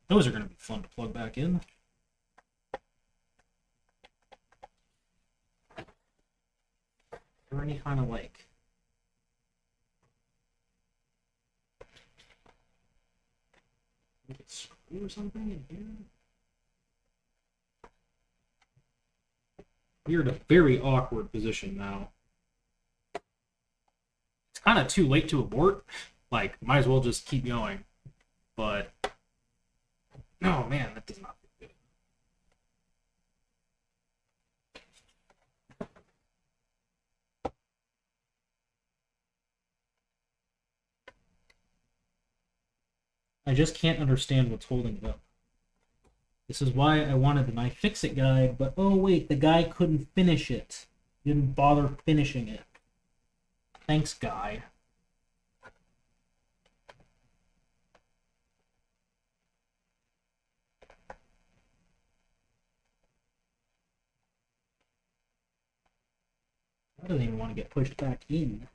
Those are going to be fun to plug back in. Or any kind of like screw or something in here. We're in a very awkward position now. It's kind of too late to abort. Like, might as well just keep going. But, oh man, that does not feel good. I just can't understand what's holding it up. This is why I wanted the iFixit guide, but oh wait, the guy couldn't finish it. He didn't bother finishing it. Thanks, guy. I don't even want to get pushed back in.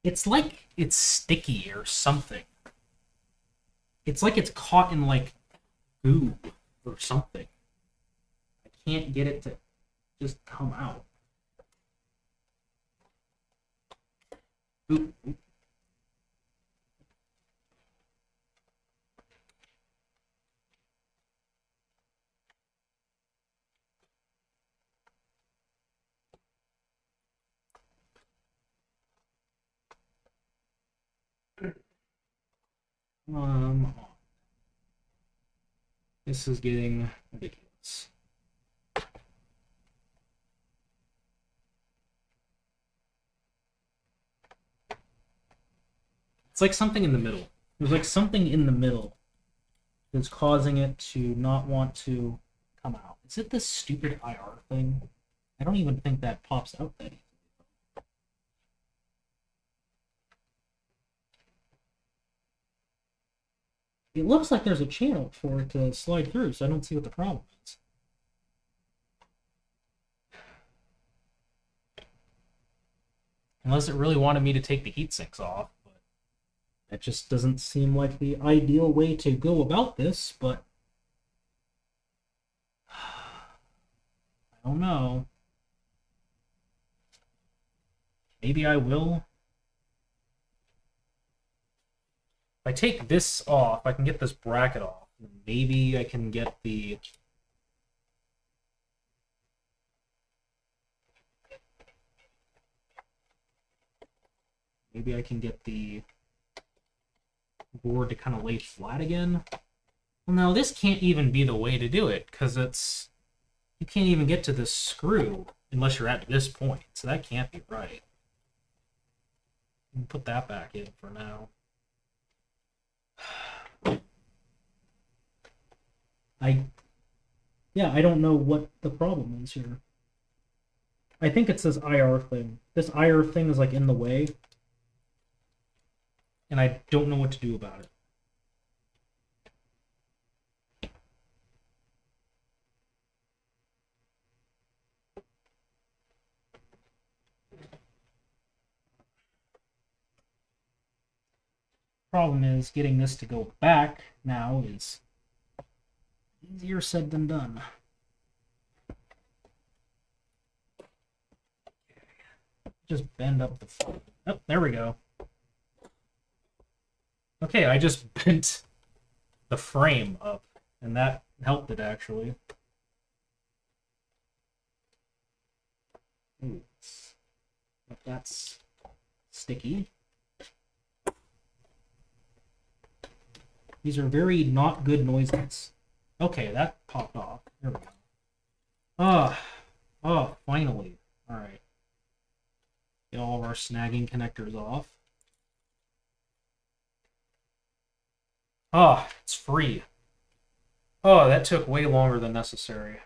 It's like it's sticky or something. It's like it's caught in like goo or something. I can't get it to just come out. Ooh. This is getting ridiculous. It's like something in the middle. There's like something in the middle that's causing it to not want to come out. Is it this stupid IR thing? I don't even think that pops out that easily. It looks like there's a channel for it to slide through, so I don't see what the problem is. Unless it really wanted me to take the heat sinks off. But That just doesn't seem like the ideal way to go about this, but I don't know. Maybe I will. If I take this off, I can get this bracket off. Maybe I can get the... Maybe I can get the board to kind of lay flat again. Well, no, this can't even be the way to do it, because it's... You can't even get to this screw unless you're at this point, so that can't be right. Put that back in for now. I don't know what the problem is here. I think it's this IR thing. This IR thing is like in the way, and I don't know what to do about it. Problem is getting this to go back now is easier said than done. Just bend up the front. Oh, there we go. Okay, I just bent the frame up, and that helped it actually. Ooh, but that's sticky. These are very not good noises. Okay, that popped off. There we go. Oh, finally. All right. Get all of our snagging connectors off. Oh, it's free. Oh, that took way longer than necessary.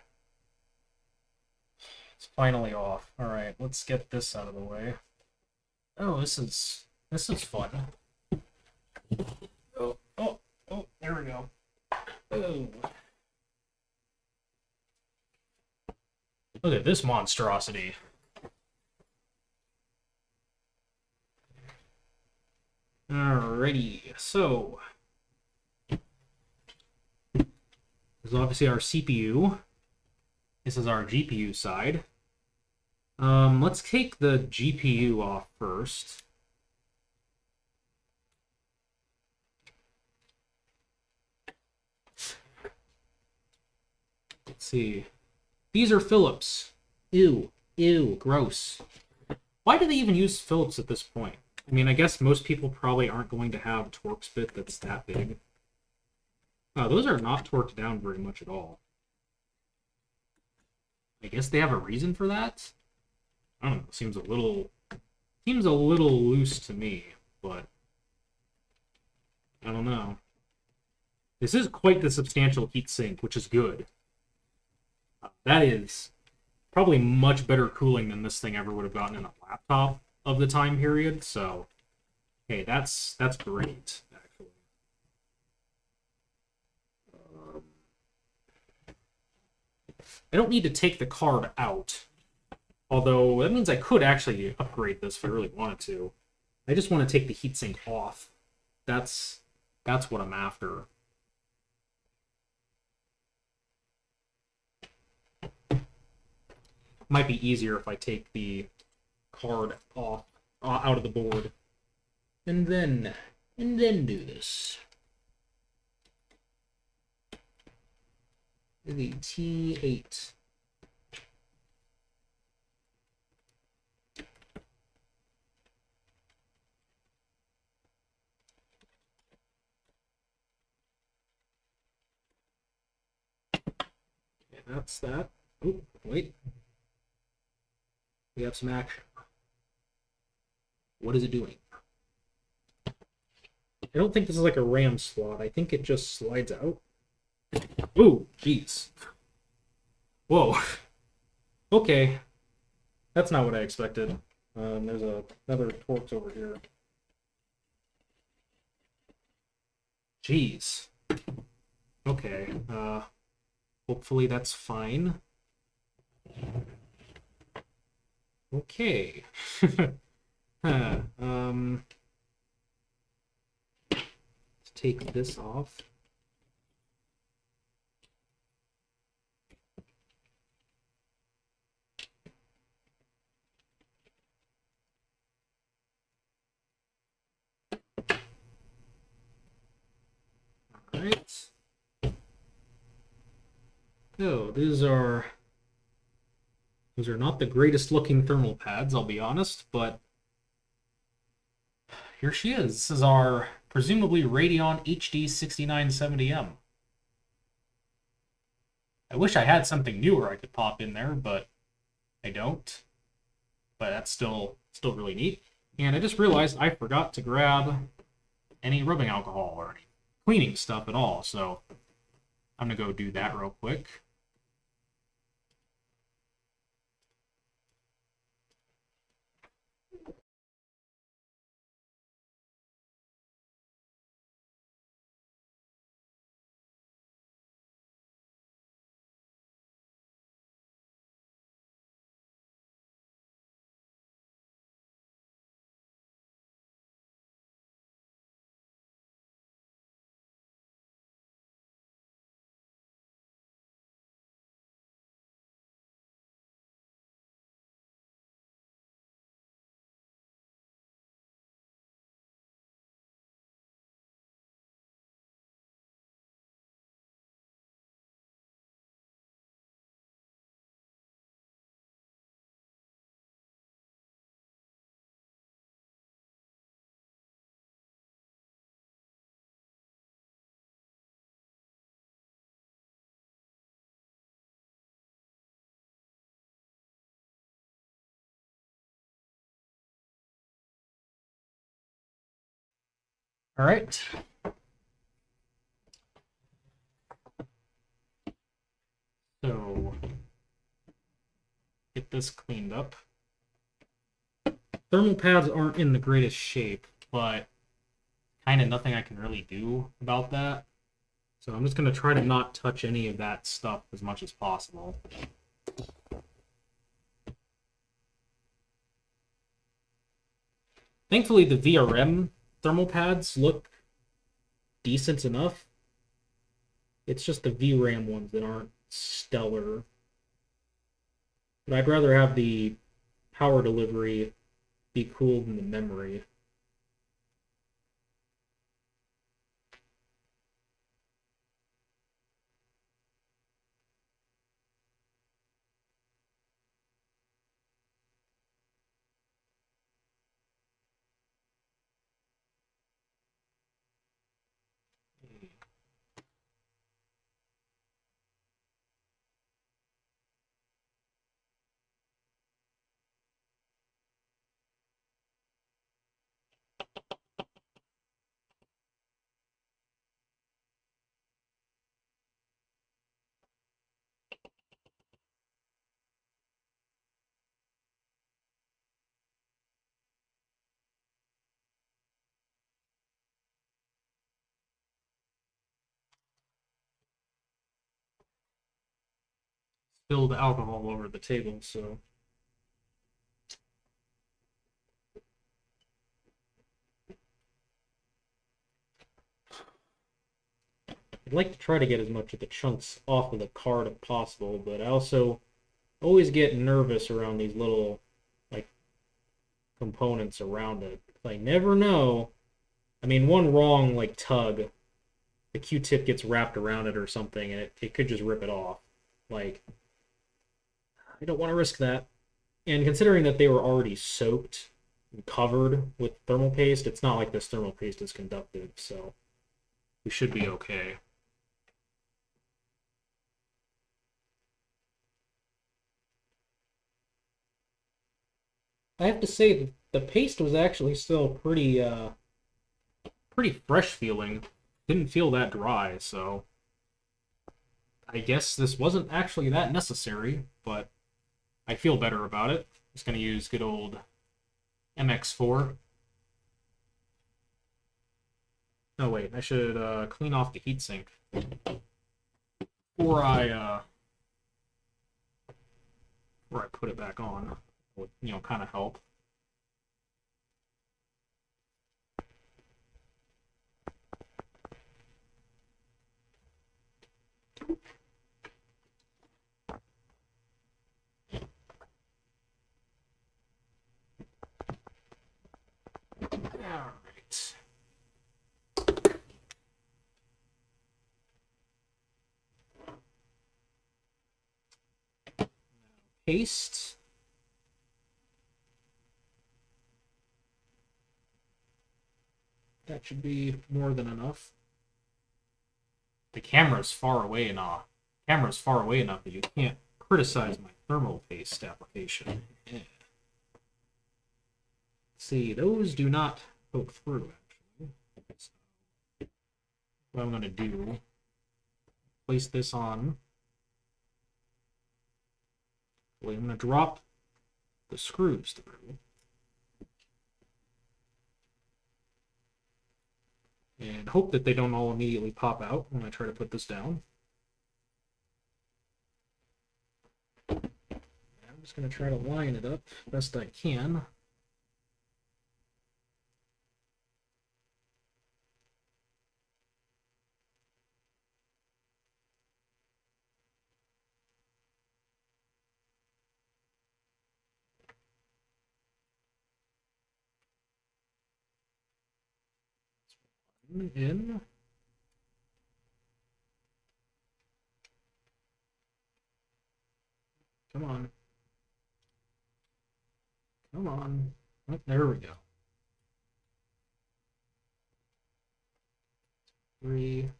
It's finally off. All right, let's get this out of the way. Oh, this is fun. Oh, there we go. Oh. Look at this monstrosity. Alrighty, so this is obviously our CPU. This is our GPU side. Let's take the GPU off first. Let's see. These are Philips. Ew, gross. Why do they even use Philips at this point? I mean, I guess most people probably aren't going to have a Torx bit that's that big. Oh, those are not torqued down very much at all. I guess they have a reason for that? I don't know, seems a little loose to me, but I don't know. This is quite the substantial heatsink, which is good. That is probably much better cooling than this thing ever would have gotten in a laptop of the time period, so hey, that's great, actually. I don't need to take the card out, although that means I could actually upgrade this if I really wanted to. I just want to take the heatsink off. That's what I'm after. Might be easier if I take the card off out of the board and then do this. The T8. Okay, that's that. Oh, wait. We have some action. What is it doing? I don't think this is like a RAM slot. I think it just slides out. Ooh, jeez. Whoa. Okay. That's not what I expected. There's another Torx over here. Jeez. Okay. Hopefully that's fine. Okay. take this off. All right. So those are not the greatest looking thermal pads, I'll be honest, but here she is. This is our presumably Radeon HD 6970M. I wish I had something newer I could pop in there, but I don't. But that's still really neat. And I just realized I forgot to grab any rubbing alcohol or any cleaning stuff at all, so I'm gonna go do that real quick. All right. So get this cleaned up. Thermal pads aren't in the greatest shape, but kind of nothing I can really do about that. So I'm just going to try to not touch any of that stuff as much as possible. Thankfully, the VRM thermal pads look decent enough. It's just the VRAM ones that aren't stellar. But I'd rather have the power delivery be cooled than the memory. Spilled alcohol over the table, so I'd like to try to get as much of the chunks off of the card as possible, but I also always get nervous around these little like components around it. I never know. I mean, one wrong like tug, the Q-tip gets wrapped around it or something, and it could just rip it off. Like, I don't want to risk that. And considering that they were already soaked and covered with thermal paste, it's not like this thermal paste is conductive, so we should be okay. I have to say that the paste was actually still pretty fresh feeling. Didn't feel that dry, so I guess this wasn't actually that necessary, but I feel better about it. Just gonna use good old MX4. Oh wait, I should clean off the heatsink before I put it back on. Would, kind of help. paste. That should be more than enough. The camera's far away enough. Camera's far away enough that you can't criticize my thermal paste application. Yeah. See, those do not poke through, actually. So what I'm going to do, place this on. Well, I'm going to drop the screws through. And hope that they don't all immediately pop out when I try to put this down. I'm just going to try to line it up best I can. In. Come on. Come on. Oh, there we go. 3.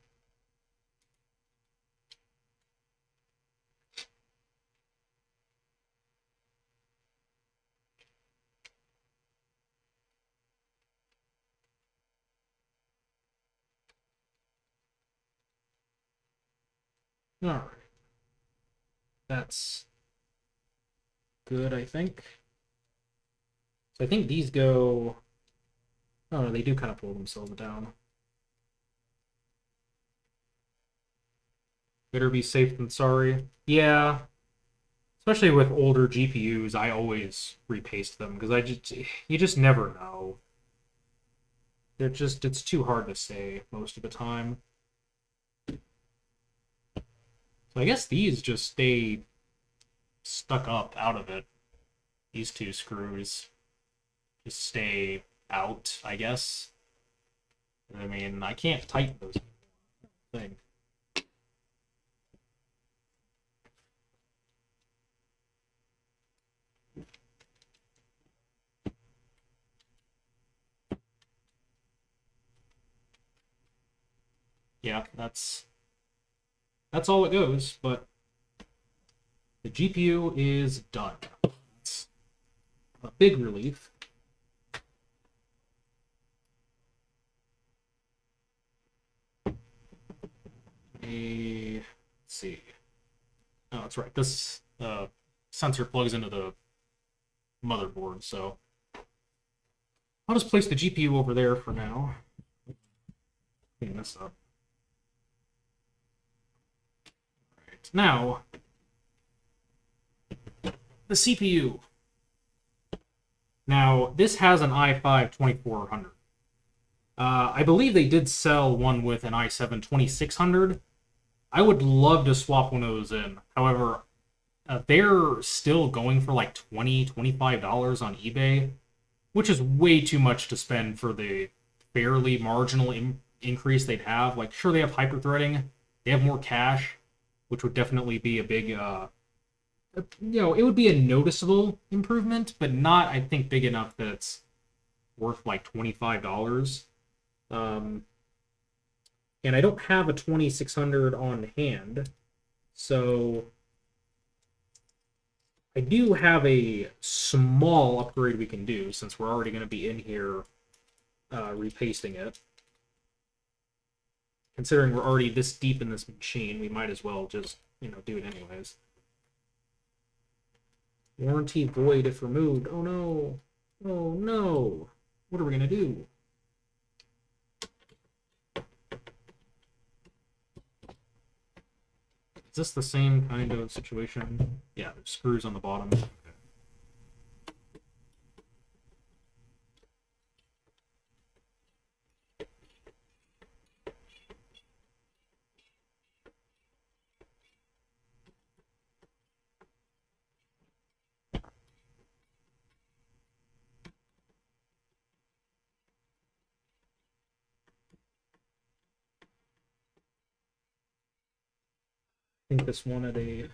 All right. That's good, I think. So I think these go... Oh, no, they do kind of pull themselves down. Better be safe than sorry. Yeah. Especially with older GPUs, I always repaste them because you just never know. It's too hard to say most of the time. So I guess these just stay stuck up out of it. These two screws just stay out, I guess. I mean, I can't tighten those things. Yeah, that's all it goes, but the GPU is done. It's a big relief. Let's see. Oh, that's right. This sensor plugs into the motherboard, so I'll just place the GPU over there for now. Clean this up. All right, now the CPU. Now this has an i5 2400. I believe they did sell one with an i7 2600. I would love to swap one of those in. However, they're still going for like $20, $25 on eBay, which is way too much to spend for the fairly marginal increase they'd have. Like, sure, they have hyperthreading, they have more cache, which would definitely be a big, it would be a noticeable improvement, but not, I think, big enough that it's worth like $25. And I don't have a 2600 on hand, so I do have a small upgrade we can do since we're already going to be in here repasting it. Considering we're already this deep in this machine, we might as well just, do it anyways. Warranty void if removed. Oh no. Oh no. What are we going to do? Is this the same kind of situation? Yeah, there's screws on the bottom. Okay. I think this wanted a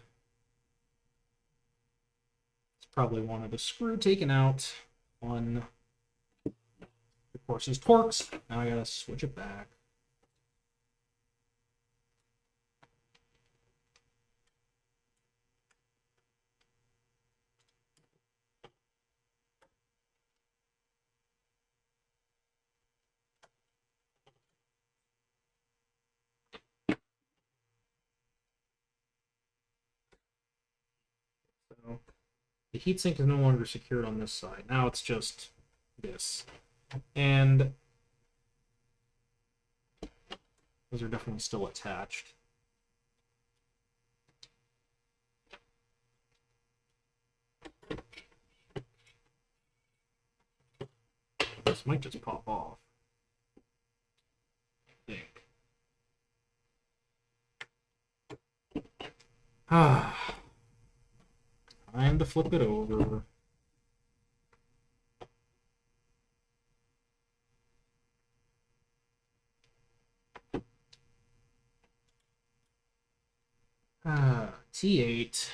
Probably wanted a screw taken out on the course's Torx. Now I gotta switch it back. So the heatsink is no longer secured on this side. Now it's just this. And those are definitely still attached. This might just pop off. I think. Time to flip it over. T8.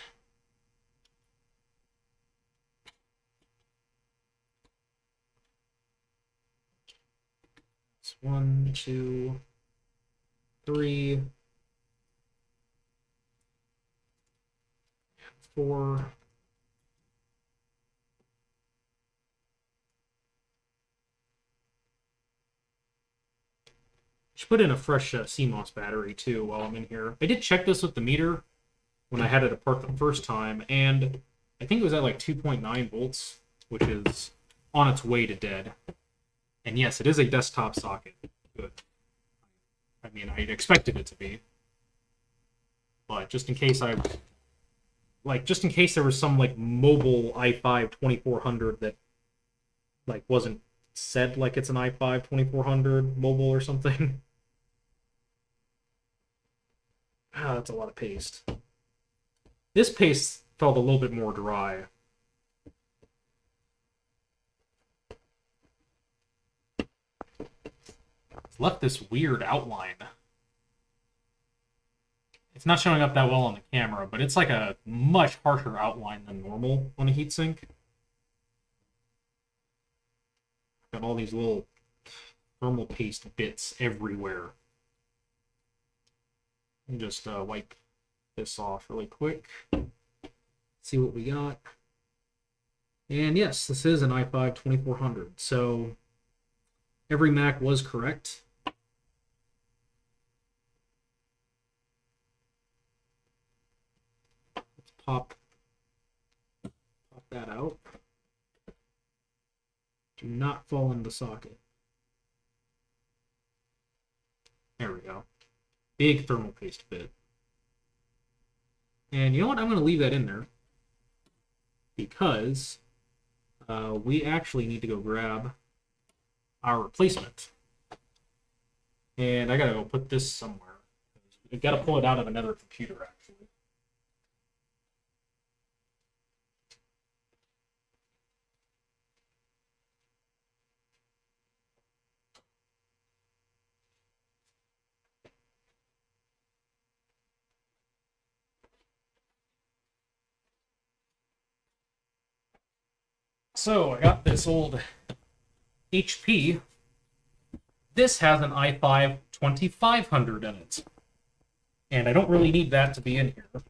It's 1, 2, 3, 4. Should put in a fresh CMOS battery too while I'm in here. I did check this with the meter when I had it apart the first time, and I think it was at like 2.9 volts, which is on its way to dead. And yes, it is a desktop socket. Good. I mean, I expected it to be. But just in case just in case there was some like mobile i5 2400 that like wasn't said like it's an i5 2400 mobile or something. That's a lot of paste. This paste felt a little bit more dry. It's left this weird outline. It's not showing up that well on the camera, but it's like a much harsher outline than normal on a heatsink. Got all these little thermal paste bits everywhere. And just wipe this off really quick. See what we got. And yes, this is an i5 2400. So every Mac was correct. Let's pop that out. Do not fall into the socket. There we go. Big thermal paste bit. And you know what? I'm going to leave that in there because we actually need to go grab our replacement. And I got to go put this somewhere. We've got to pull it out of another computer, actually. So I got this old HP. This has an i5 2500 in it. And I don't really need that to be in here.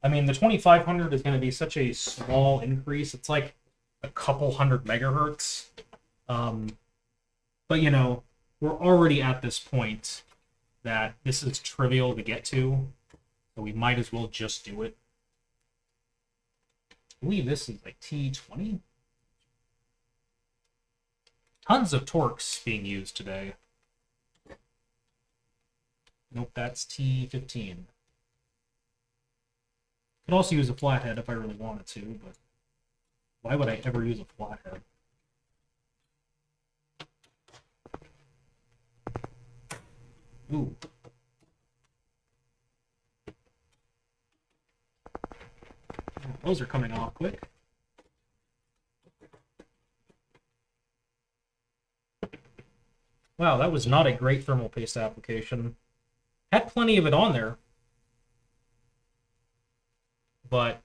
I mean, the 2500 is going to be such a small increase. It's like a couple hundred megahertz. But, you know, we're already at this point that this is trivial to get to. So we might as well just do it. I believe this is like T20. Tons of Torx being used today. Nope, that's T15. Could also use a flathead if I really wanted to, but why would I ever use a flathead? Ooh. Those are coming off quick. Wow, that was not a great thermal paste application. Had plenty of it on there, but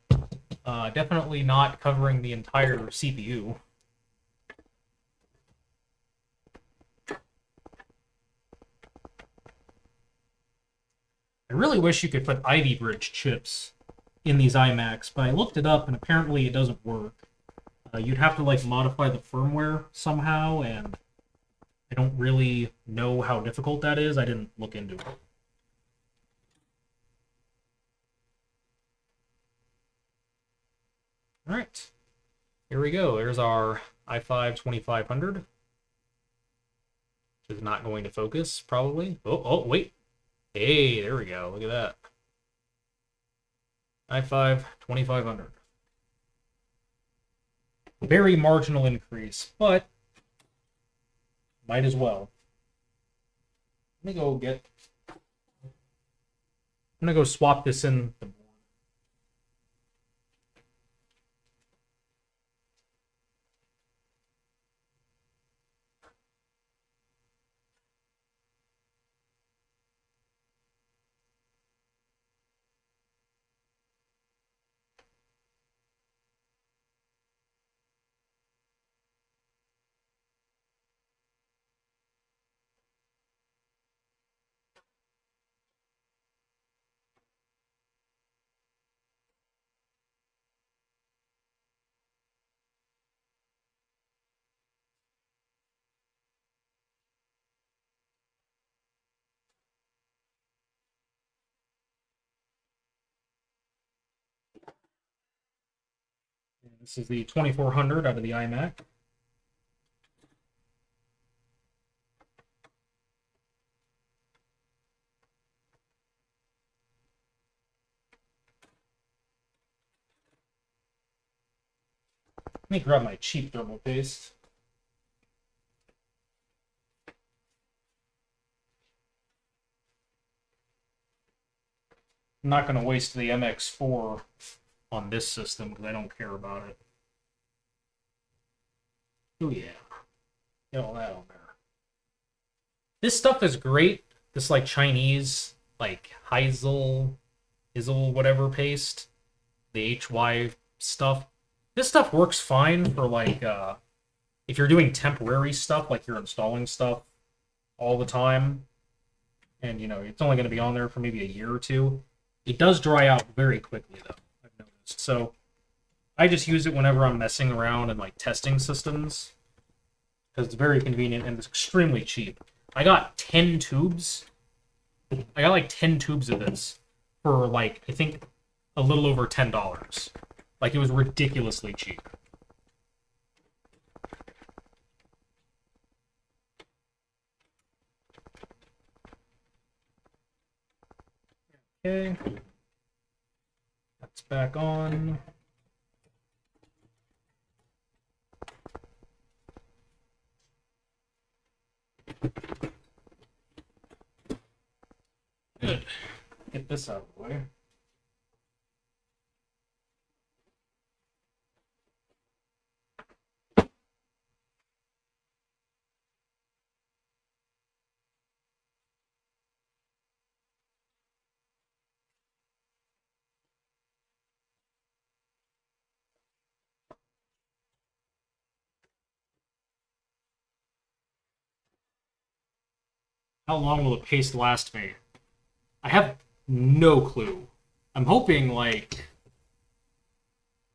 Definitely not covering the entire CPU. I really wish you could put Ivy Bridge chips in these iMacs, but I looked it up and apparently it doesn't work. You'd have to like modify the firmware somehow, and I don't really know how difficult that is. I didn't look into it. All right, here we go. There's our i5 2500. Which is not going to focus, probably. Oh, wait. Hey, there we go. Look at that. i5 2500. Very marginal increase, but might as well. Let me go get. I'm gonna go swap this in the board. This is the 2400 out of the iMac. Let me grab my cheap thermal paste. I'm not going to waste the MX4 on this system because I don't care about it. Oh yeah, get all that on there. This stuff is great. This like Chinese, like Heisel, whatever paste, the HY stuff. This stuff works fine for like if you're doing temporary stuff, like you're installing stuff all the time, and you know it's only going to be on there for maybe a year or two. It does dry out very quickly though, I've noticed. So I just use it whenever I'm messing around and like testing systems because it's very convenient and it's extremely cheap. I got 10 tubes. I got like 10 tubes of this for like I think a little over $10. Like it was ridiculously cheap. Okay. That's back on. Good. Get this out of the way. How long will the paste last me? I have no clue. I'm hoping like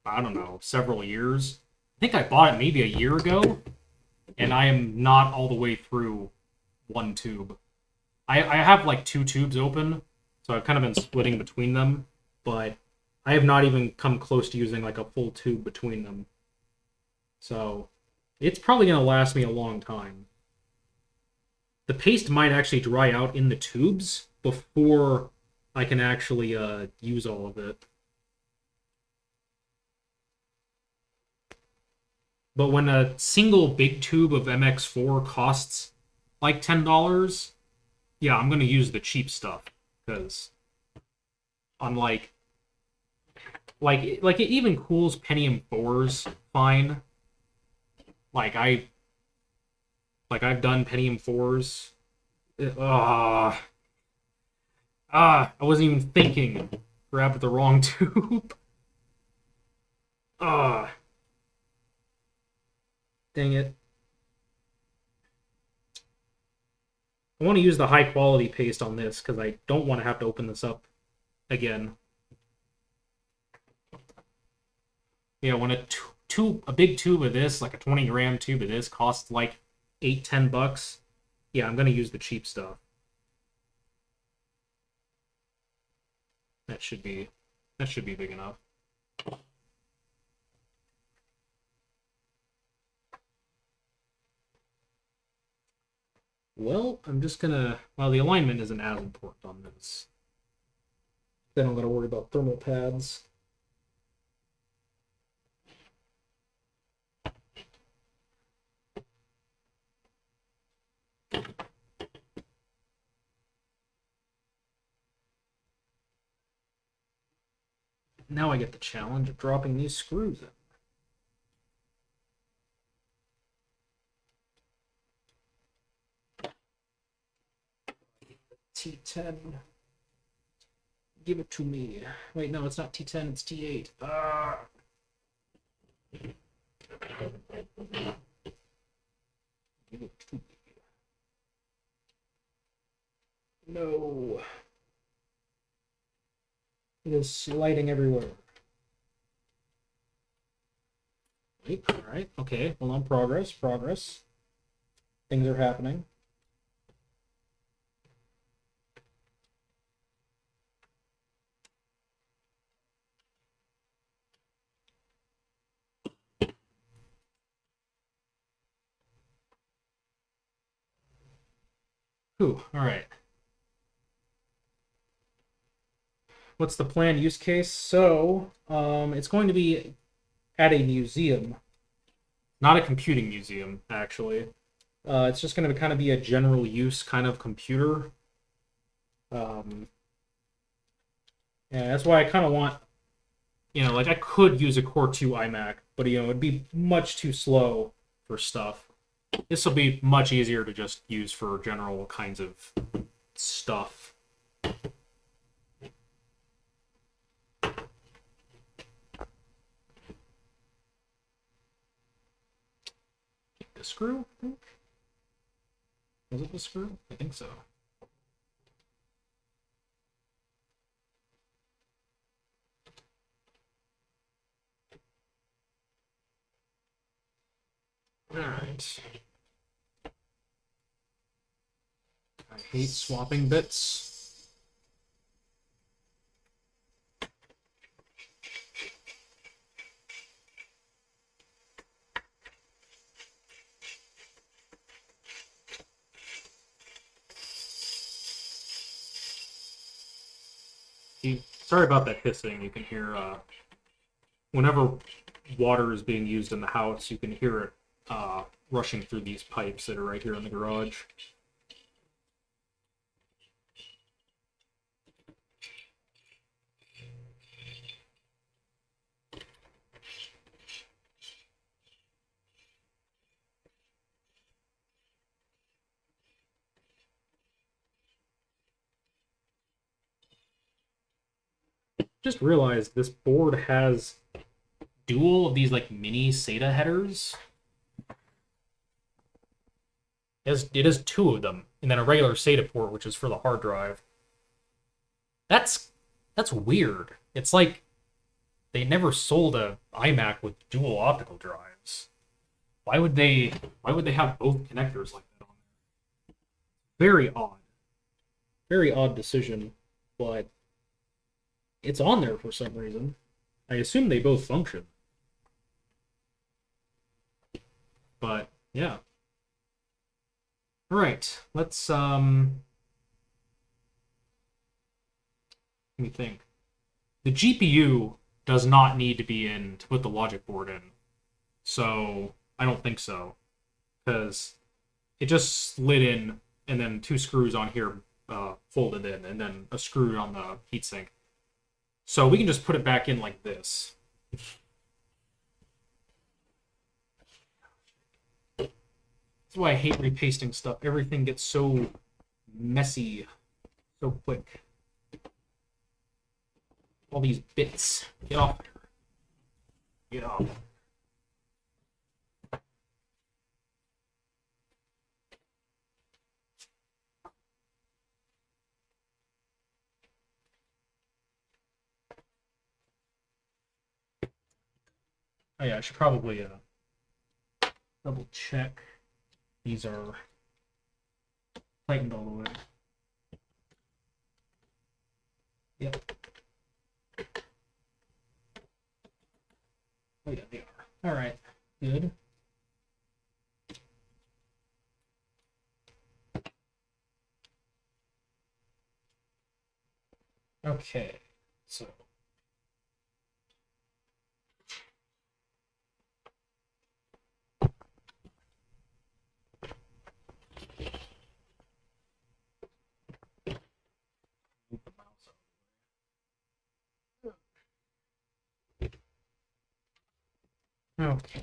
I don't know, several years. I think I bought it maybe a year ago, and I am not all the way through one tube. I have like two tubes open, so I've kind of been splitting between them, but I have not even come close to using like a full tube between them. So it's probably going to last me a long time. The paste might actually dry out in the tubes before I can actually use all of it. But when a single big tube of MX4 costs like $10, yeah, I'm going to use the cheap stuff because unlike like it even cools Pentium 4s fine. I've done Pentium 4s. I wasn't even thinking. Grabbed the wrong tube. Ah, dang it. I want to use the high quality paste on this because I don't want to have to open this up again. Yeah, when a big tube of this, like a 20-gram tube of this, costs like $8-10. Yeah, I'm gonna use the cheap stuff. That should be big enough. Well, I'm just gonna. Well, the alignment isn't as important on this. Then I'm gonna worry about thermal pads. Now I get the challenge of dropping these screws in. T10. Give it to me. Wait, no, it's not T10, it's T8. Give it to me. No. It is sliding everywhere. Wait, alright, okay, hold on, progress. Things are happening. Ooh, alright. What's the planned use case? So, it's going to be at a museum. Not a computing museum, actually. It's just going to kind of be a general use kind of computer. Yeah, that's why I kind of want, like I could use a Core 2 iMac, but it'd be much too slow for stuff. This will be much easier to just use for general kinds of stuff. The screw, I think? Was it the screw? I think so. Alright. I hate swapping bits. Sorry about that hissing. You can hear whenever water is being used in the house, you can hear it rushing through these pipes that are right here in the garage. Just realized this board has dual of these like mini SATA headers. It has two of them, and then a regular SATA port, which is for the hard drive. That's weird. It's like they never sold a iMac with dual optical drives. Why would they have both connectors like that on there? Very odd. Very odd decision, but it's on there for some reason. I assume they both function. But yeah. All right, let's let me think. The GPU does not need to be in to put the logic board in. So, I don't think so. Because it just slid in and then two screws on here folded in and then a screw on the heatsink. So we can just put it back in like this. That's why I hate repasting stuff. Everything gets so messy so quick. All these bits. Get off there. Yeah. Oh yeah, I should probably double check. These are tightened all the way. Yep. Oh yeah, they are. All right. Good. Okay. So move the mouse up. Okay.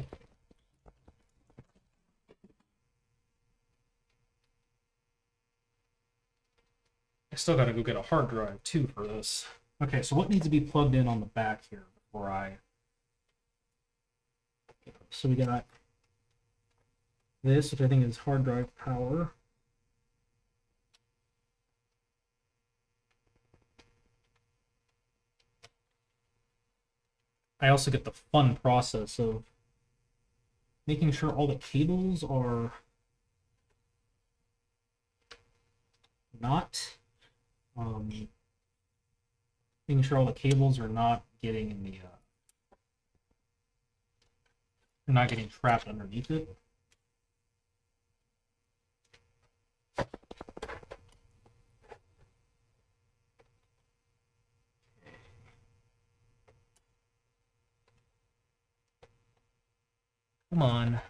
I still gotta go get a hard drive too for this. Okay, so what needs to be plugged in on the back here before I? So we got this, which I think is hard drive power. I also get the fun process of making sure all the cables are not making sure all the cables are not getting in the not getting trapped underneath it. Come on.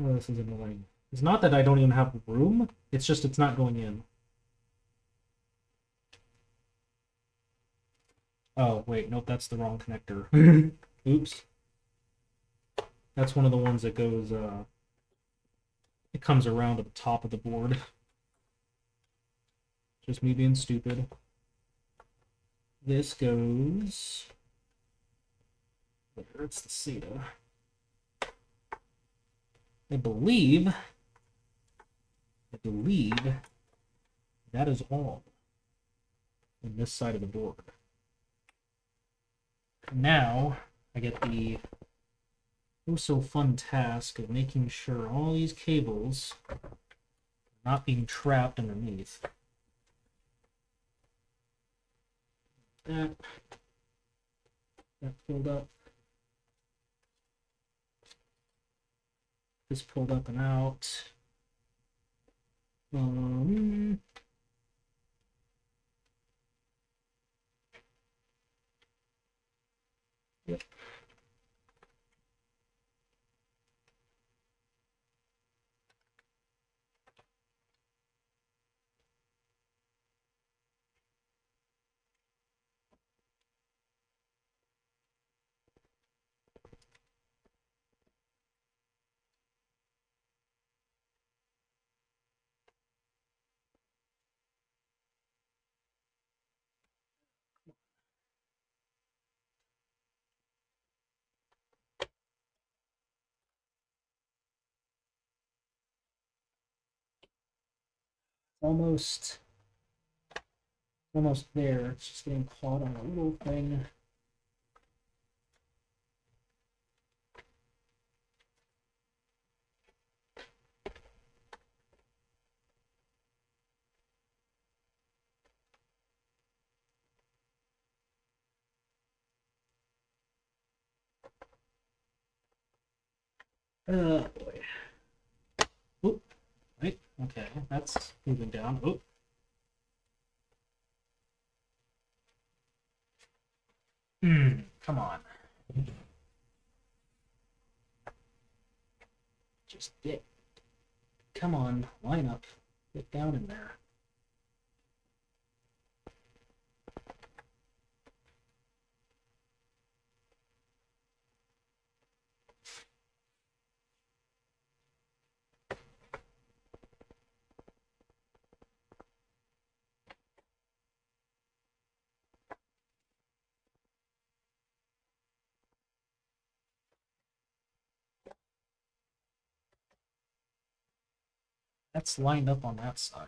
Oh, this is annoying. It's not that I don't even have room, it's just it's not going in. Oh, wait, nope, that's the wrong connector. Oops. That's one of the ones that goes, it comes around to the top of the board. Just me being stupid. This goes. There, it's the SATA. I believe that is all on this side of the board. Now I get the oh so fun task of making sure all these cables are not being trapped underneath. That pulled up. This pulled up and out. Yep. Almost there. It's just getting caught on a little thing. Boy. Oop. Right. Okay. That's moving down. Oop. Come on. Just get. Come on. Line up. Get down in there. That's lined up on that side.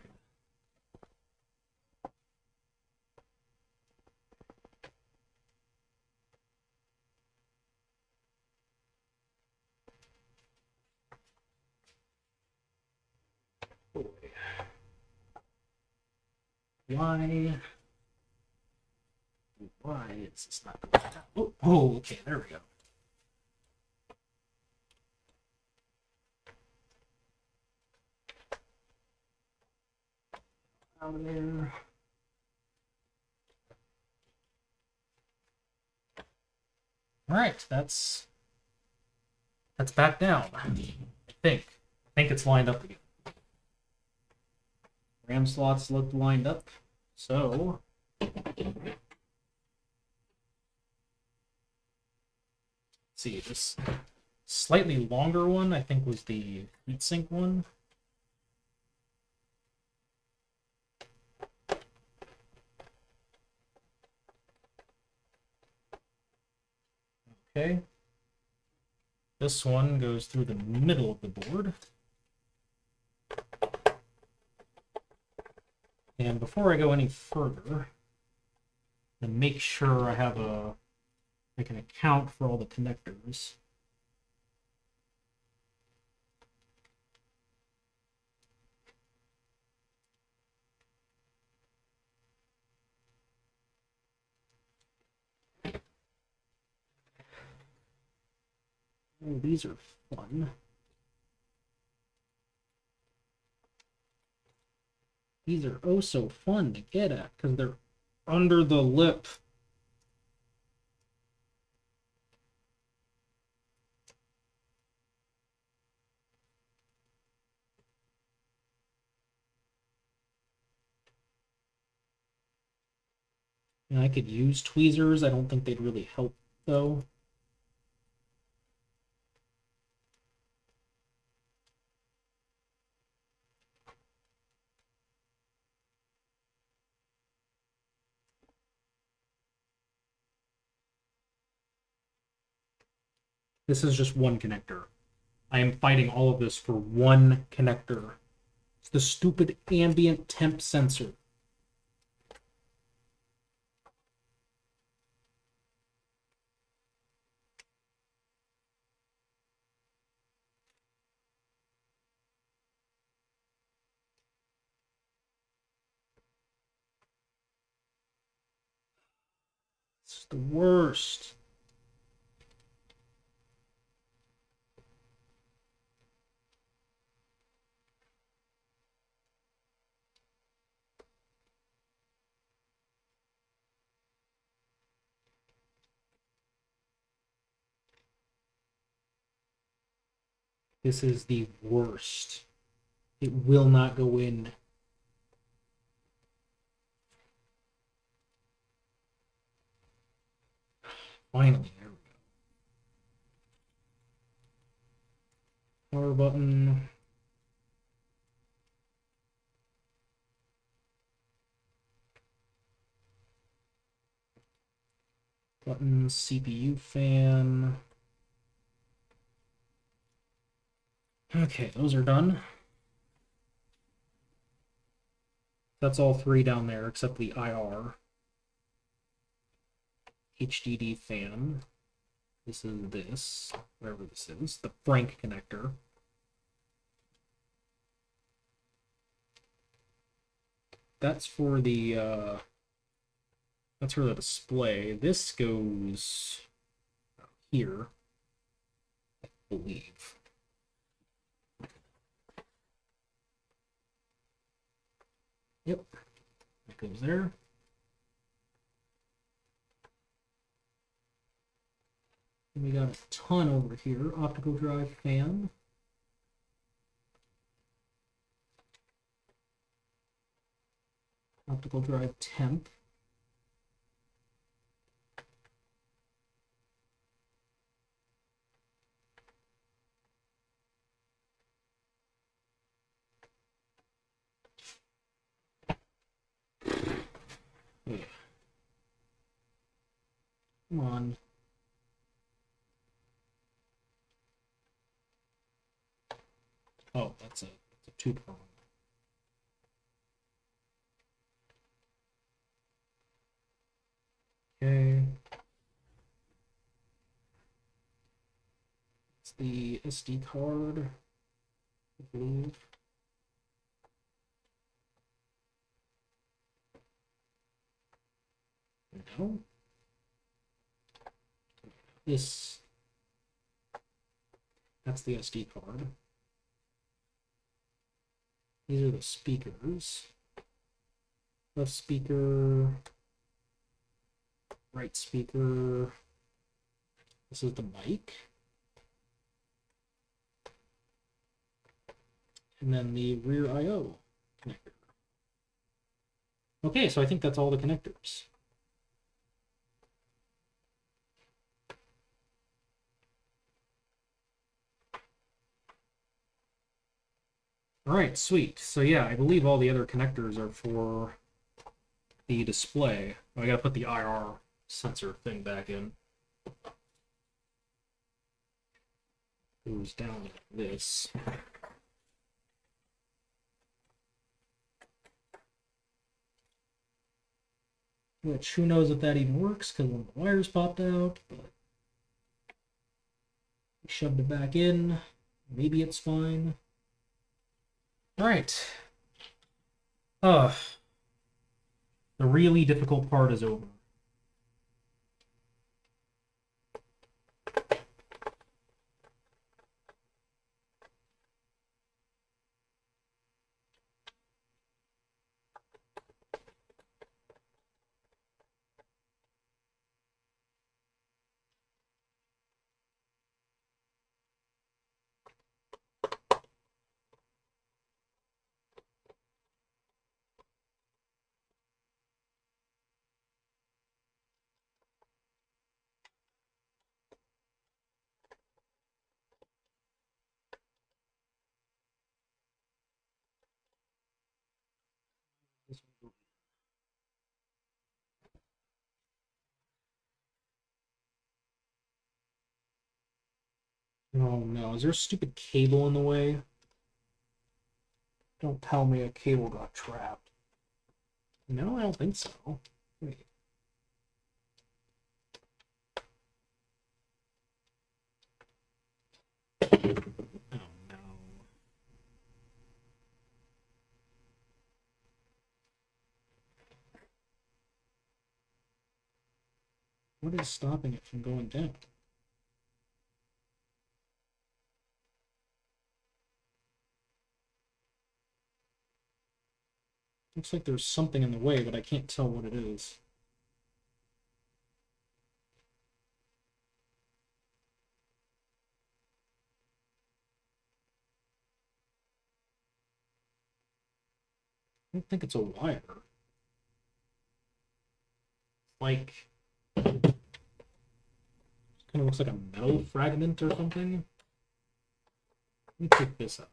Why? Why is this not going down? Oh, okay, there we go. Out of there. All right, that's back down. I think. I think it's lined up again. RAM slots look lined up. So see, this slightly longer one, I think, was the heatsink one. Okay. This one goes through the middle of the board. And before I go any further, to make sure I can account for all the connectors. Oh, these are fun. These are oh so fun to get at because they're under the lip. And I could use tweezers. I don't think they'd really help though. This is just one connector. I am fighting all of this for one connector. It's the stupid ambient temp sensor. It's the worst. This is the worst. It will not go in. Finally, there we go. Power button. Buttons, CPU fan. Okay, those are done. That's all three down there except the IR. HDD fan. This is this, whatever this is, the Frank connector. That's for the display. This goes here, I believe. Yep, that goes there. And we got a ton over here. Optical drive fan. Optical drive temp. Yeah. Come on. Oh, that's a two-prong. It's the SD card, I believe. No. This. That's the SD card. These are the speakers. Left speaker. Right speaker. This is the mic. And then the rear I/O connector. Okay, so I think that's all the connectors. All right, sweet. So yeah, I believe all the other connectors are for the display. I gotta put the IR sensor thing back in. Goes down like this. Which, who knows if that even works, because one of the wires popped out, but we shoved it back in. Maybe it's fine. Alright. The really difficult part is over. Oh no, is there a stupid cable in the way? Don't tell me a cable got trapped. No, I don't think so. Wait. Oh no. What is stopping it from going down? Looks like there's something in the way, but I can't tell what it is. I don't think it's a wire. Like, kind of looks like a metal fragment or something. Let me check this out.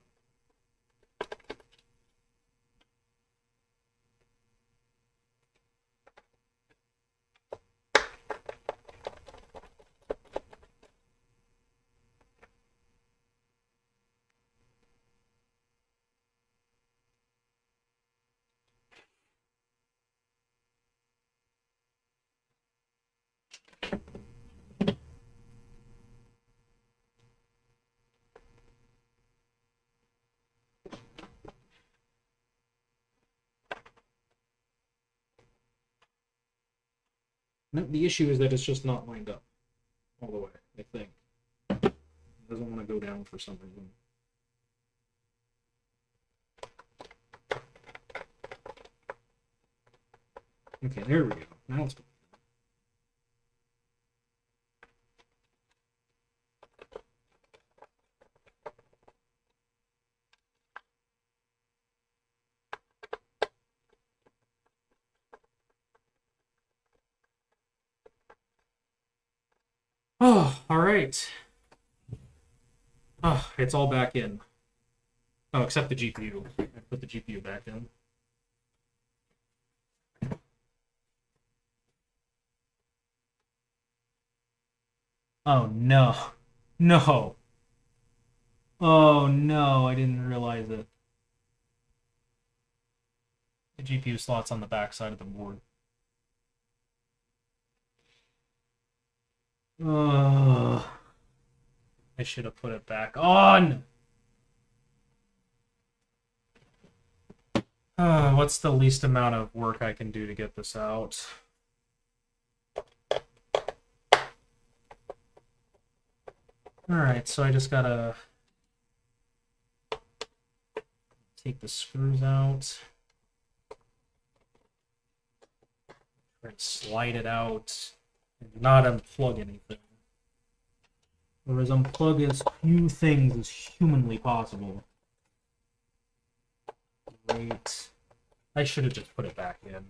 No, the issue is that it's just not lined up all the way, I think. It doesn't want to go down for some reason. Okay, there we go. Now it's going. Oh, all right. Oh, it's all back in. Oh, except the GPU. I put the GPU back in. Oh no. No. Oh no, I didn't realize it. The GPU slot's on the back side of the board. I should have put it back on. What's the least amount of work I can do to get this out? Alright, so I just gotta take the screws out. Try and slide it out and not unplug anything. Or as unplug as few things as humanly possible. Great. I should have just put it back in.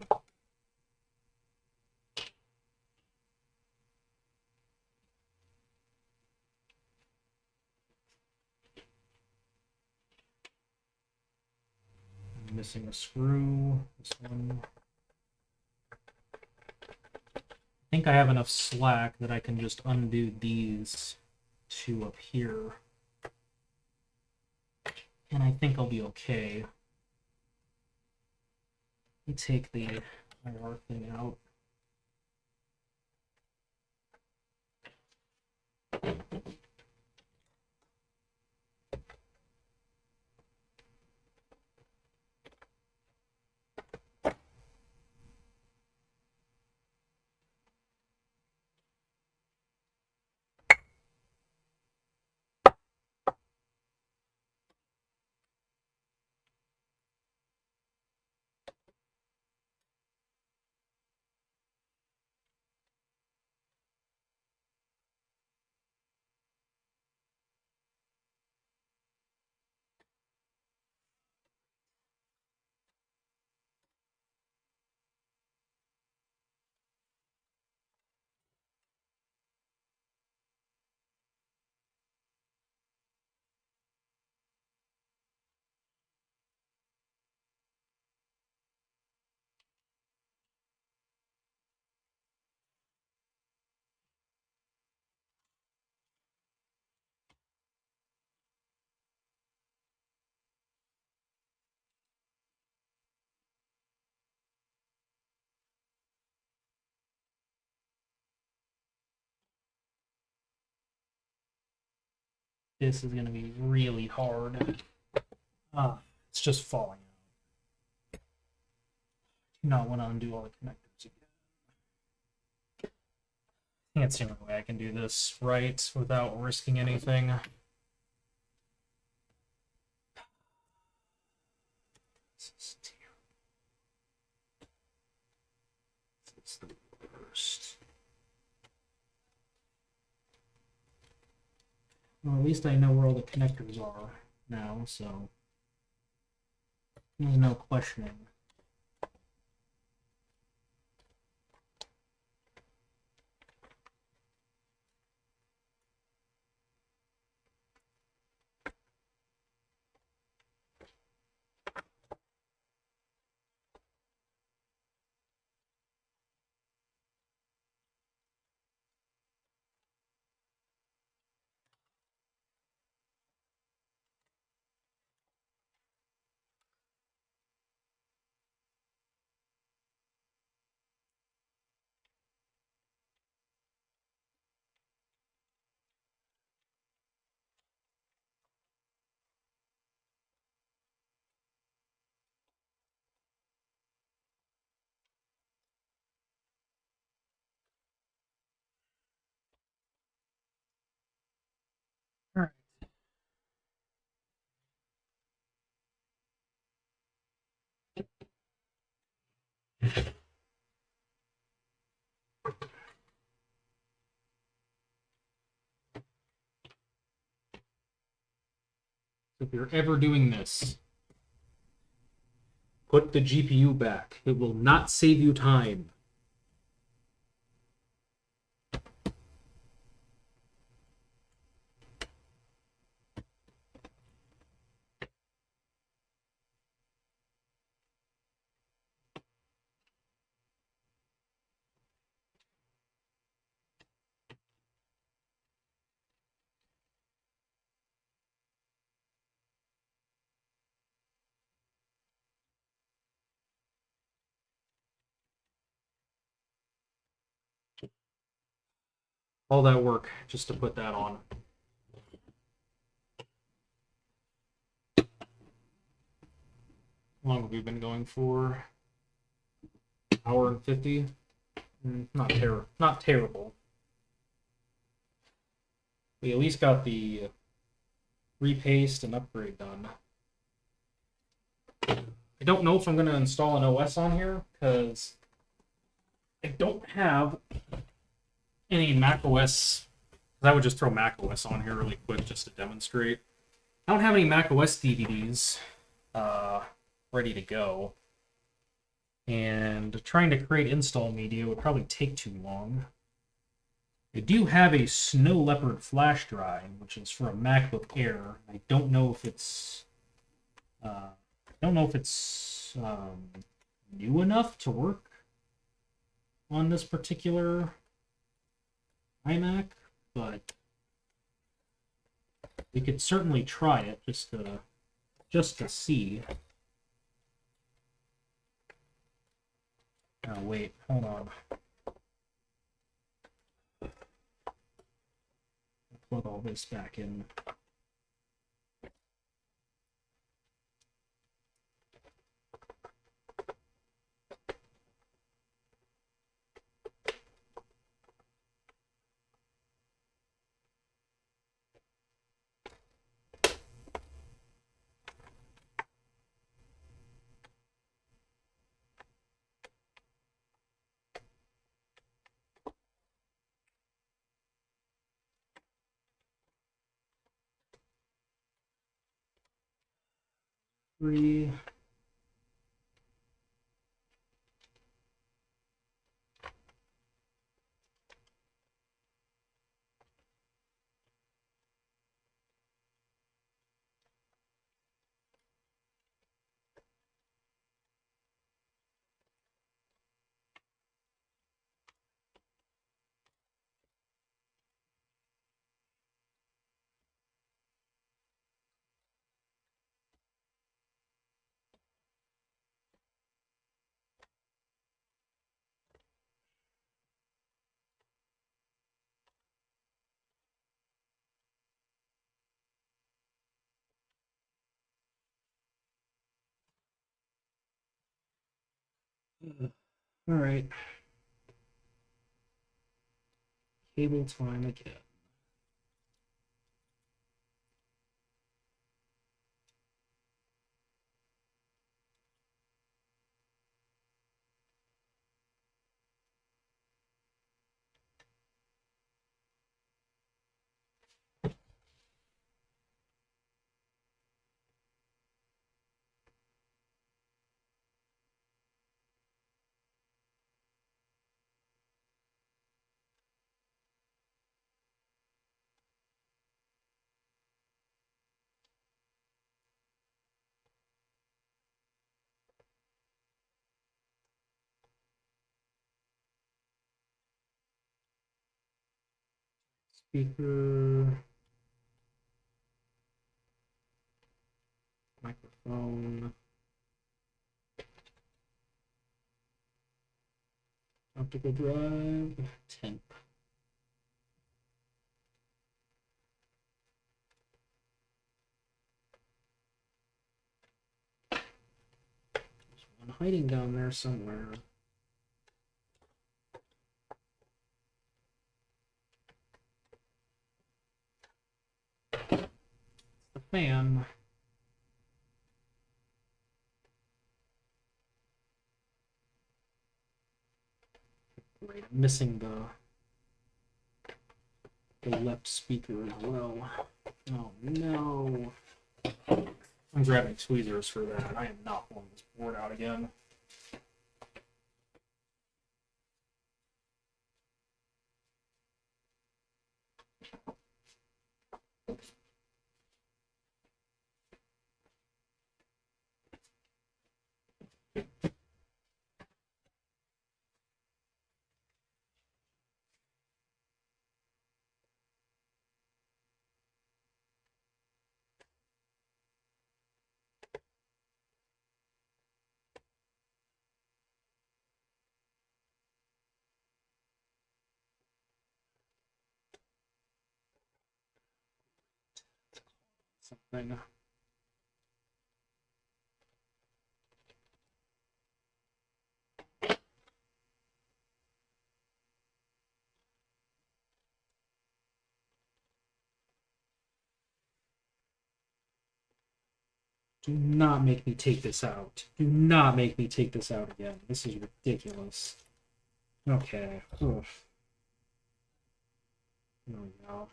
I'm missing a screw. This one. I think I have enough slack that I can just undo these two up here. And I think I'll be okay. Let me take the IR thing out. This is going to be really hard. It's just falling out. Do not want to undo all the connectors again. I think it's the only way I can do this right without risking anything. This is terrible. This is the worst. Well, at least I know where all the connectors are now, so there's no questioning. All right. So if you're ever doing this, put the GPU back. It will not save you time. All that work just to put that on. How long have we been going for? Hour and 50? Not terrible. We at least got the repaste and upgrade done. I don't know if I'm going to install an OS on here because I don't have any Mac OS. I would just throw Mac OS on here really quick just to demonstrate. I don't have any Mac OS DVDs ready to go. And trying to create install media would probably take too long. I do have a Snow Leopard flash drive, which is for a MacBook Air. I don't know if it's new enough to work on this particular iMac, but we could certainly try it just to see. Oh wait, hold on. Plug all this back in. Three. All right. Cable time again. Speaker, microphone, optical drive, temp. There's one hiding down there somewhere. The fan. Right, I'm missing the left speaker as well. Oh no. I'm grabbing tweezers for that. I am not pulling this board out again. Something. Do not make me take this out. Do not make me take this out again. This is ridiculous. Okay. Oof. There we go.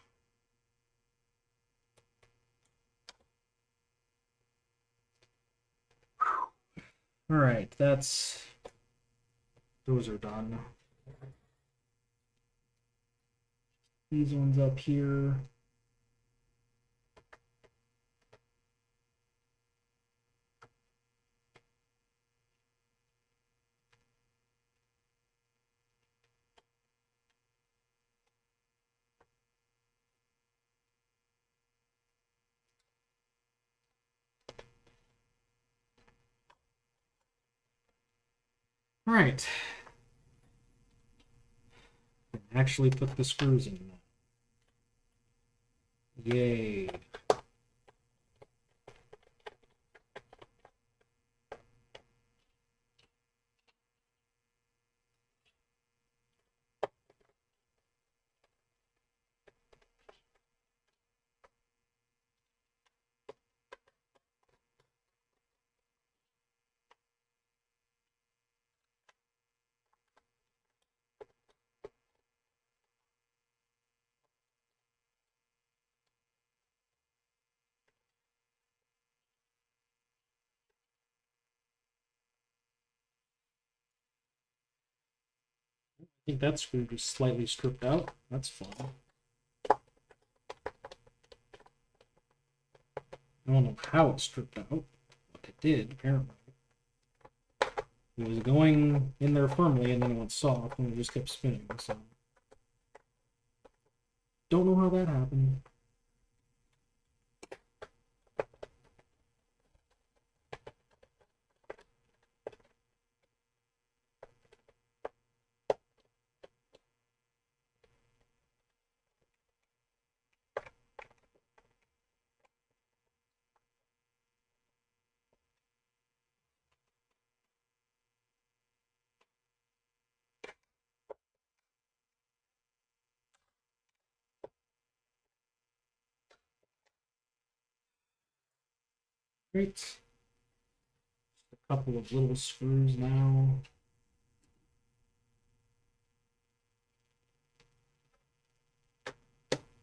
All right, those are done. These ones up here. All right. Actually put the screws in. Yay. I think that screw just slightly stripped out. That's fun. I don't know how it stripped out, but it did, apparently. It was going in there firmly, and then it went soft, and it just kept spinning, so... Don't know how that happened. Great. A couple of little screws now.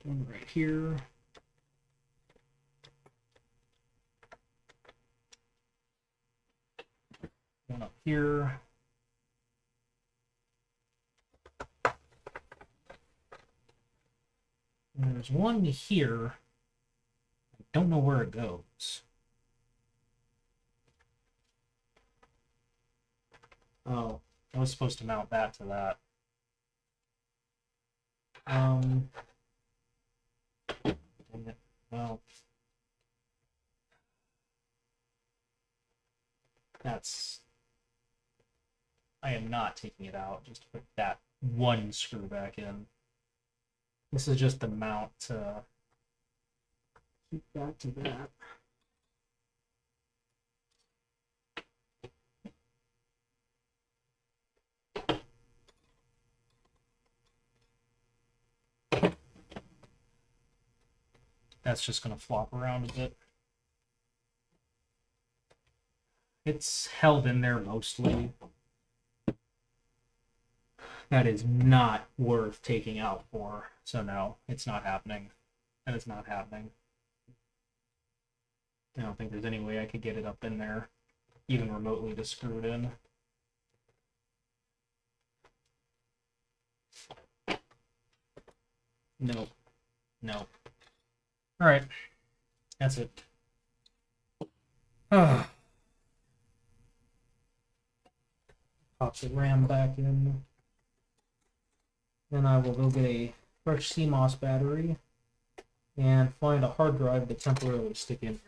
One right here. One up here. And there's one here. I don't know where it goes. Oh, I was supposed to mount that to that. Dang it. Well, that's... I am not taking it out just to put that one screw back in. This is just the mount to keep back to that. That's just going to flop around a bit. It's held in there mostly. That is not worth taking out for. So no, it's not happening. And it's not happening. I don't think there's any way I could get it up in there, even remotely, to screw it in. Nope. Nope. Alright. That's it. Pop the RAM back in. Then I will go get a fresh CMOS battery and find a hard drive to temporarily stick in here.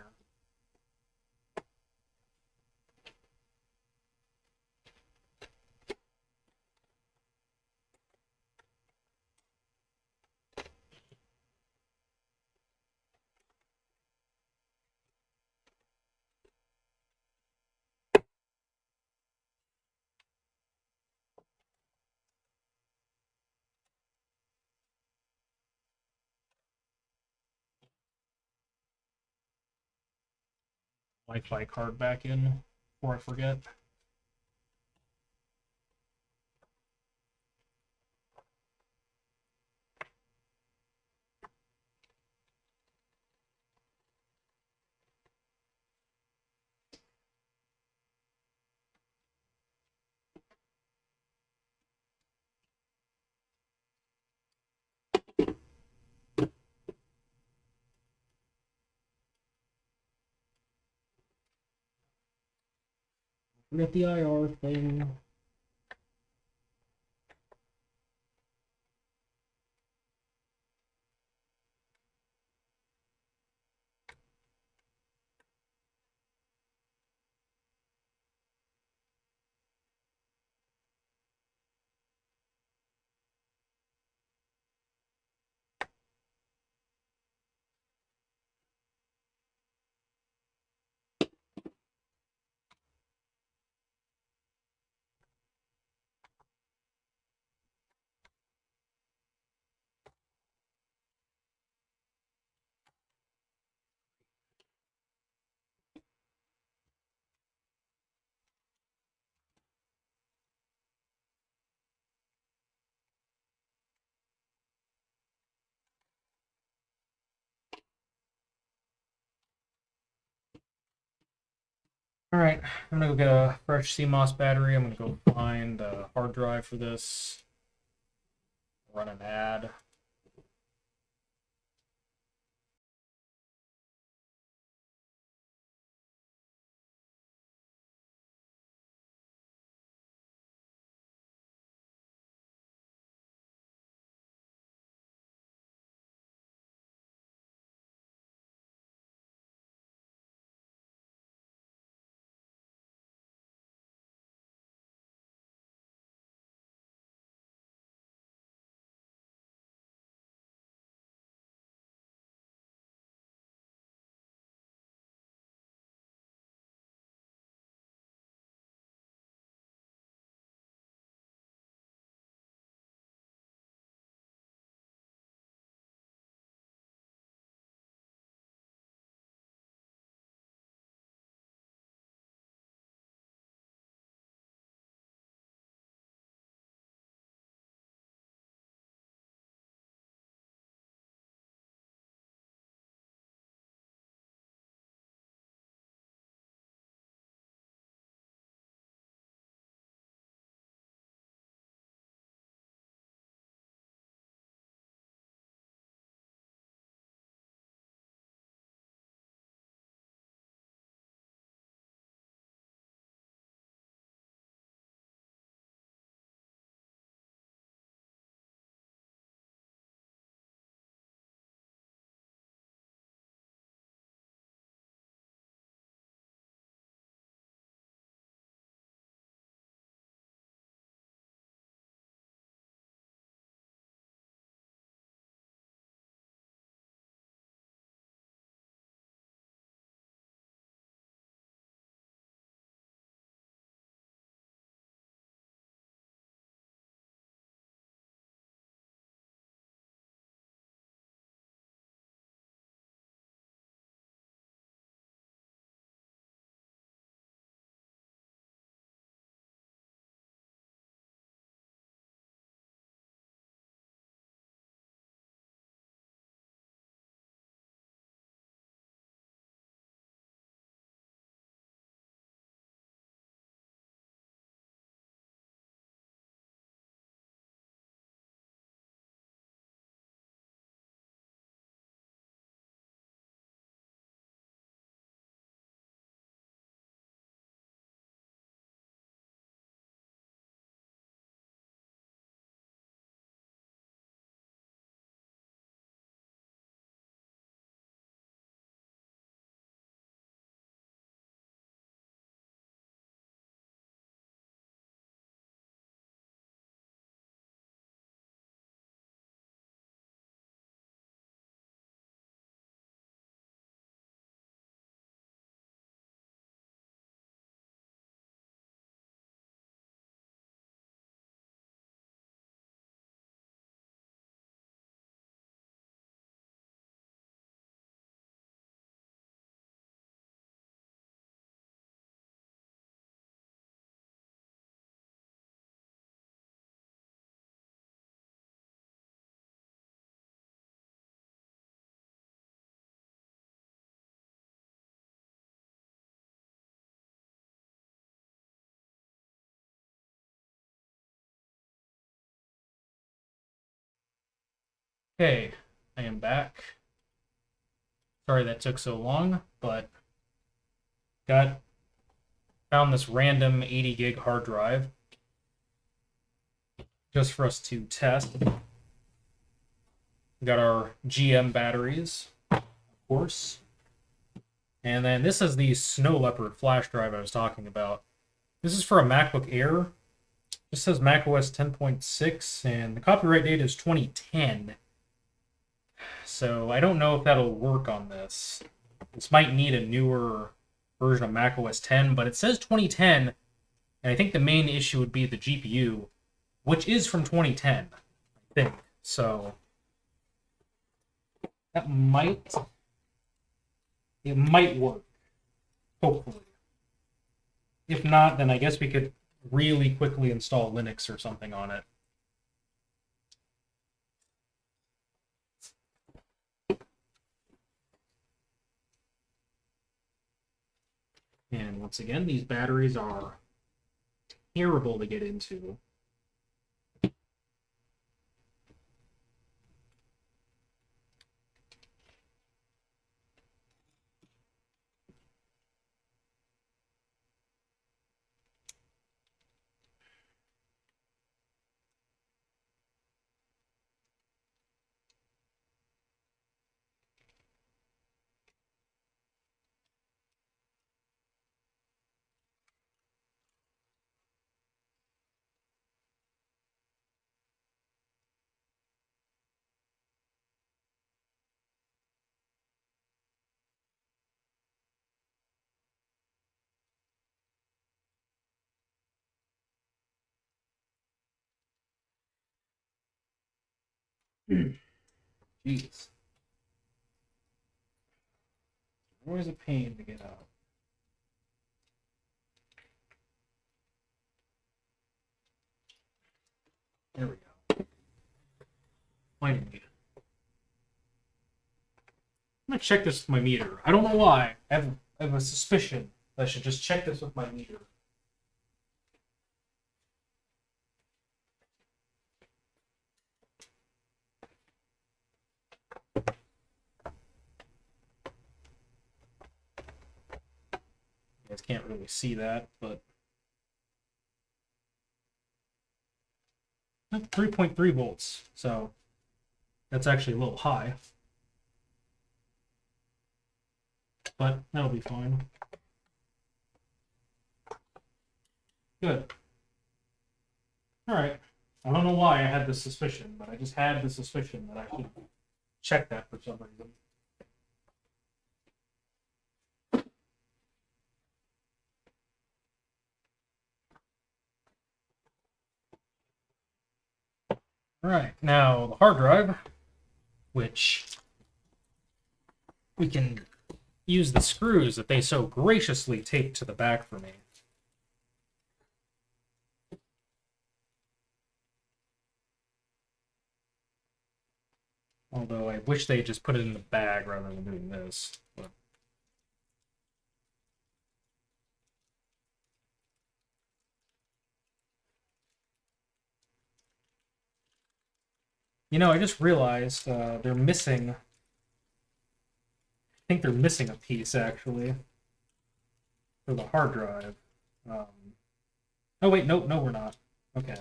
Wi-Fi card back in before I forget. Forget the IR thing. All right, I'm gonna go get a fresh CMOS battery. I'm gonna go find a hard drive for this. Run an ad. Okay, I am back. Sorry that took so long, but got found this random 80 gig hard drive just for us to test. We got our GM batteries, of course. And then this is the Snow Leopard flash drive I was talking about. This is for a MacBook Air. This says macOS 10.6, and the copyright date is 2010. So I don't know if that'll work on this. This might need a newer version of macOS 10, but it says 2010, and I think the main issue would be the GPU, which is from 2010, I think. So that might work, hopefully. If not, then I guess we could really quickly install Linux or something on it. And once again, these batteries are terrible to get into. Jeez. Always a pain to get out. There we go. Finally. I'm gonna check this with my meter. I don't know why. I have a suspicion that I should just check this with my meter. You guys can't really see that, but 3.3 volts. So that's actually a little high. But that'll be fine. Good. Alright. I don't know why I had this suspicion, but I just had the suspicion that I should check that for some reason. Alright, now the hard drive, which we can use the screws that they so graciously taped to the back for me. Although I wish they just put it in the bag rather than doing this. But... You know, I just realized they're missing... I think they're missing a piece, actually, for the hard drive. Oh, wait, no, we're not. Okay.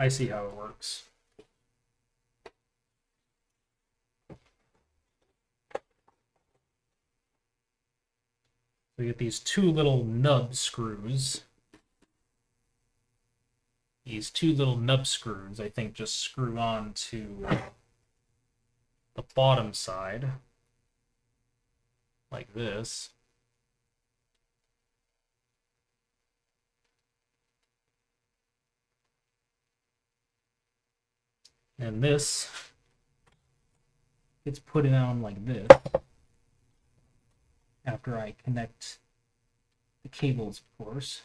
I see how it works. We get these two little nub screws. These two little nub screws, I think, just screw on to the bottom side, like this. And this gets put on like this after I connect the cables, of course.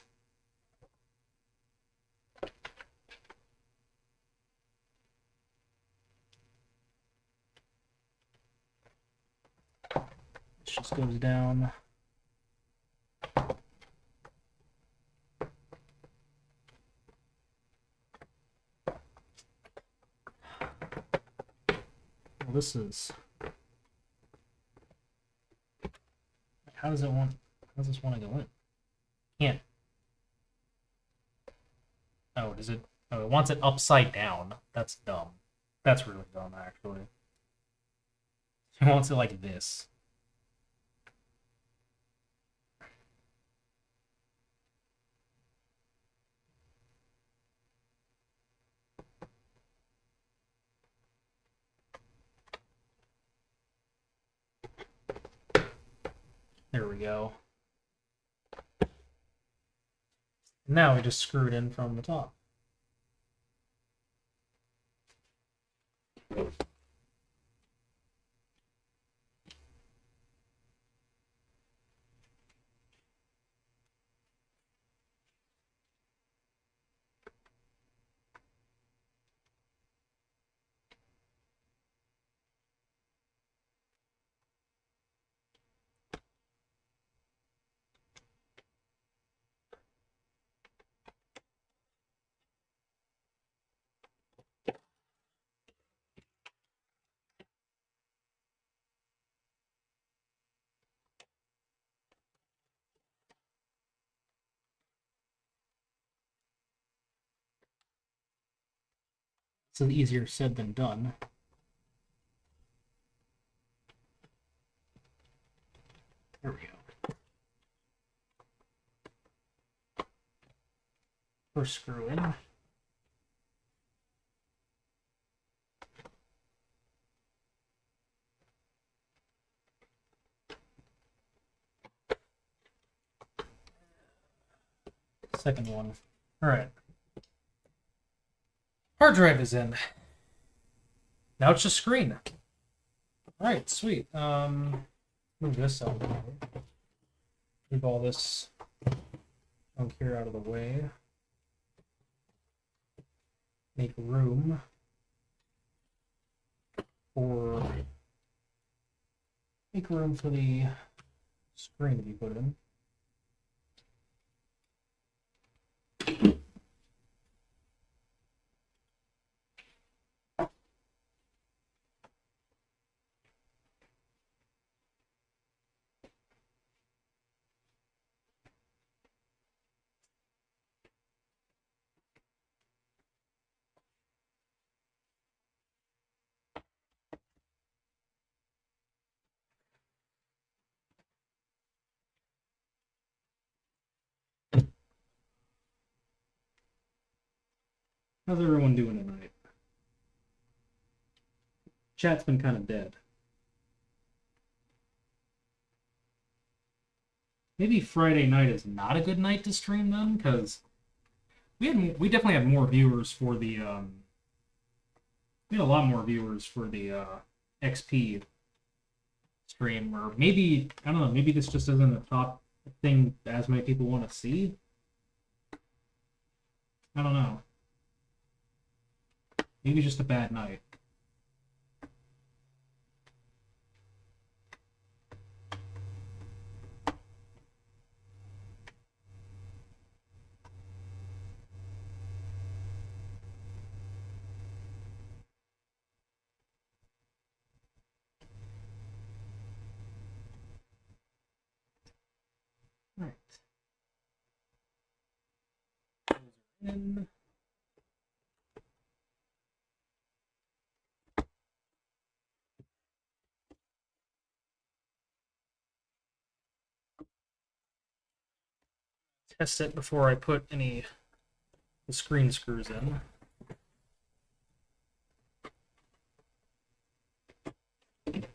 This just goes down. this is... How does this want to go in? Can't. Oh, does it? Oh, it wants it upside down. That's dumb. That's really dumb, actually. It wants it like this. There we go. Now we just screw it in from the top. It's easier said than done. There we go. First screw in. Second one. All right. Hard drive is in. Now it's just screen. All right, sweet. Move this out of the way. Keep all this junk here out of the way. Make room for the screen to be put in. How's everyone doing tonight? Chat's been kind of dead. Maybe Friday night is not a good night to stream then, because we definitely had more viewers for the we had a lot more viewers for the XP stream, or maybe I don't know, maybe this just isn't a top thing as many people want to see. I don't know. Maybe just a bad night. All right. In. Test it before I put any the screen screws in. There's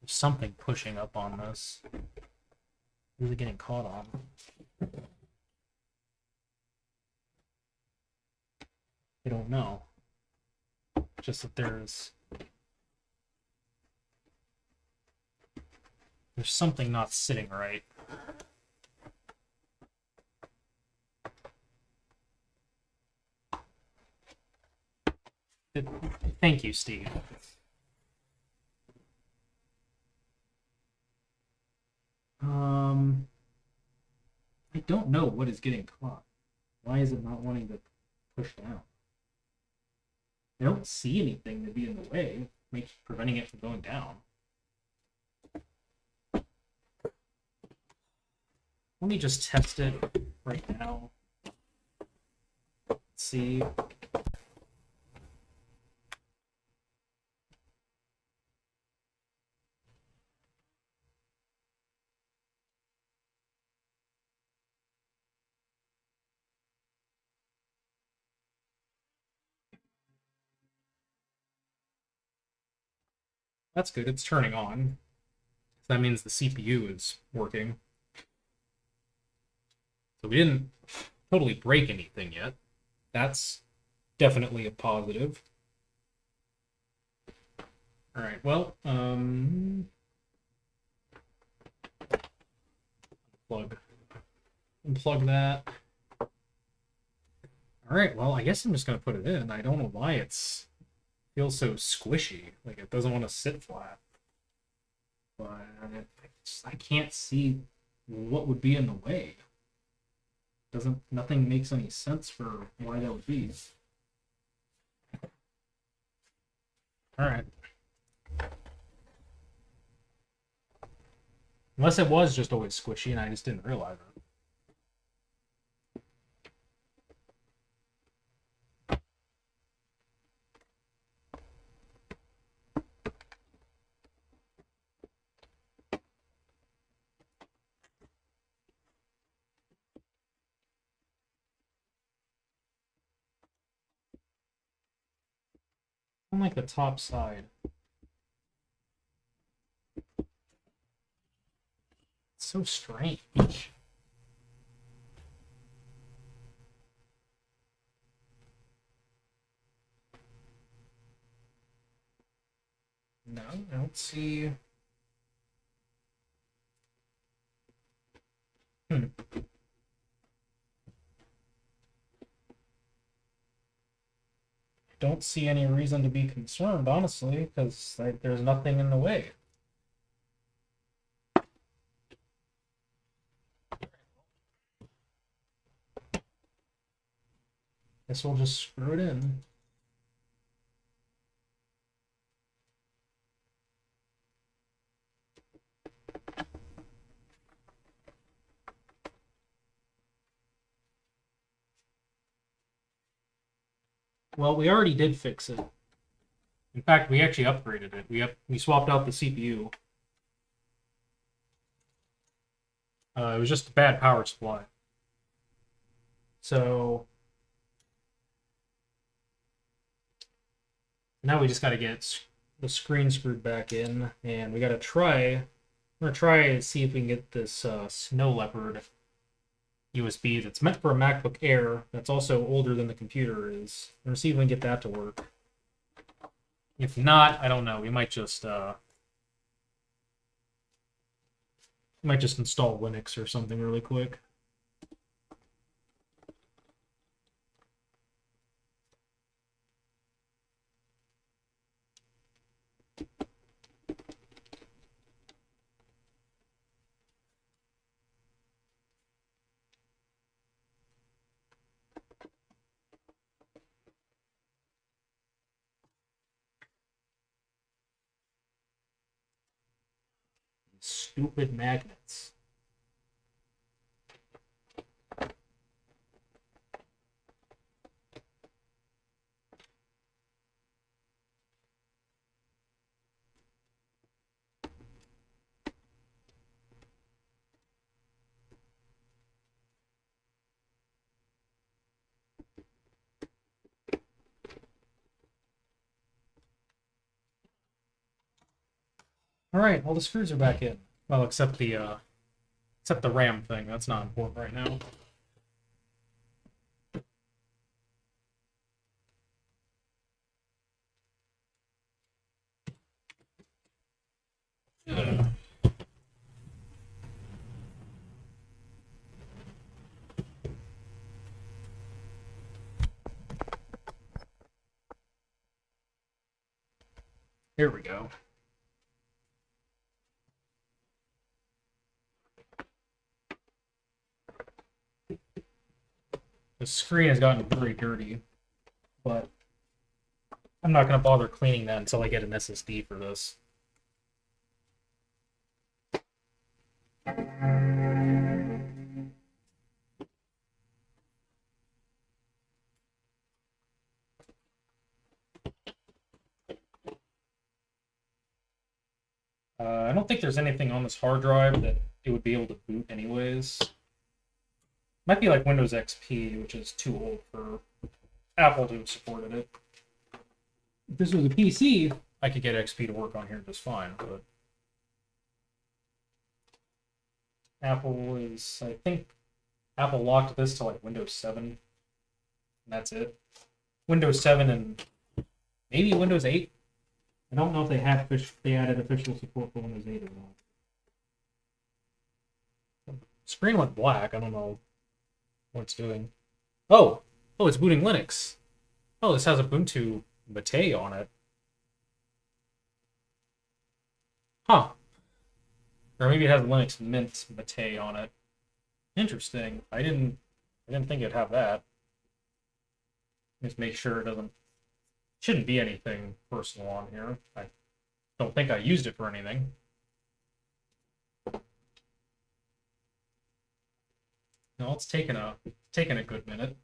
something pushing up on this. Really getting caught on. I don't know. Just that there's something not sitting right. Thank you, Steve. I don't know what is getting caught. Why is it not wanting to push down? I don't see anything to be in the way, preventing it from going down. Let me just test it right now. Let's see. That's good. It's turning on. So that means the CPU is working. So we didn't totally break anything yet. That's definitely a positive. All right. Well, unplug that. All right. Well, I guess I'm just gonna put it in. I don't know why it feels so squishy. Like it doesn't want to sit flat. But I can't see what would be in the way. Nothing makes any sense for why that would be. All right. Unless it was just always squishy and I just didn't realize it. On like the top side. It's so strange. No, I don't see. Don't see any reason to be concerned, honestly, because there's nothing in the way. Guess we'll just screw it in. Well, we already did fix it. In fact, we actually upgraded it. We swapped out the CPU. It was just a bad power supply. So now we just got to get the screen screwed back in, and we got to try. We're gonna try and see if we can get this Snow Leopard USB that's meant for a MacBook Air. That's also older than the computer is. We're gonna see if we can get that to work. If not, I don't know. We might just install Linux or something really quick. Stupid magnets. All right, all the screws are back in. Well, except the RAM thing. That's not important right now. Here we go. The screen has gotten very dirty, but I'm not gonna bother cleaning that until I get an SSD for this. I don't think there's anything on this hard drive that it would be able to boot anyways. Might be like Windows XP, which is too old for Apple to have supported it. If this was a PC, I could get XP to work on here just fine, but Apple is, I think, Apple locked this to like Windows 7, and that's it. Windows 7 and maybe Windows 8. I don't know if they added official support for Windows 8 or not. Screen went black. I don't know what it's doing. Oh, it's booting Linux. Oh, this has Ubuntu Mate on it. Huh. Or maybe it has Linux Mint Mate on it. Interesting. I didn't think it'd have that. Just make sure it shouldn't be anything personal on here. I don't think I used it for anything. No, it's taken a good minute.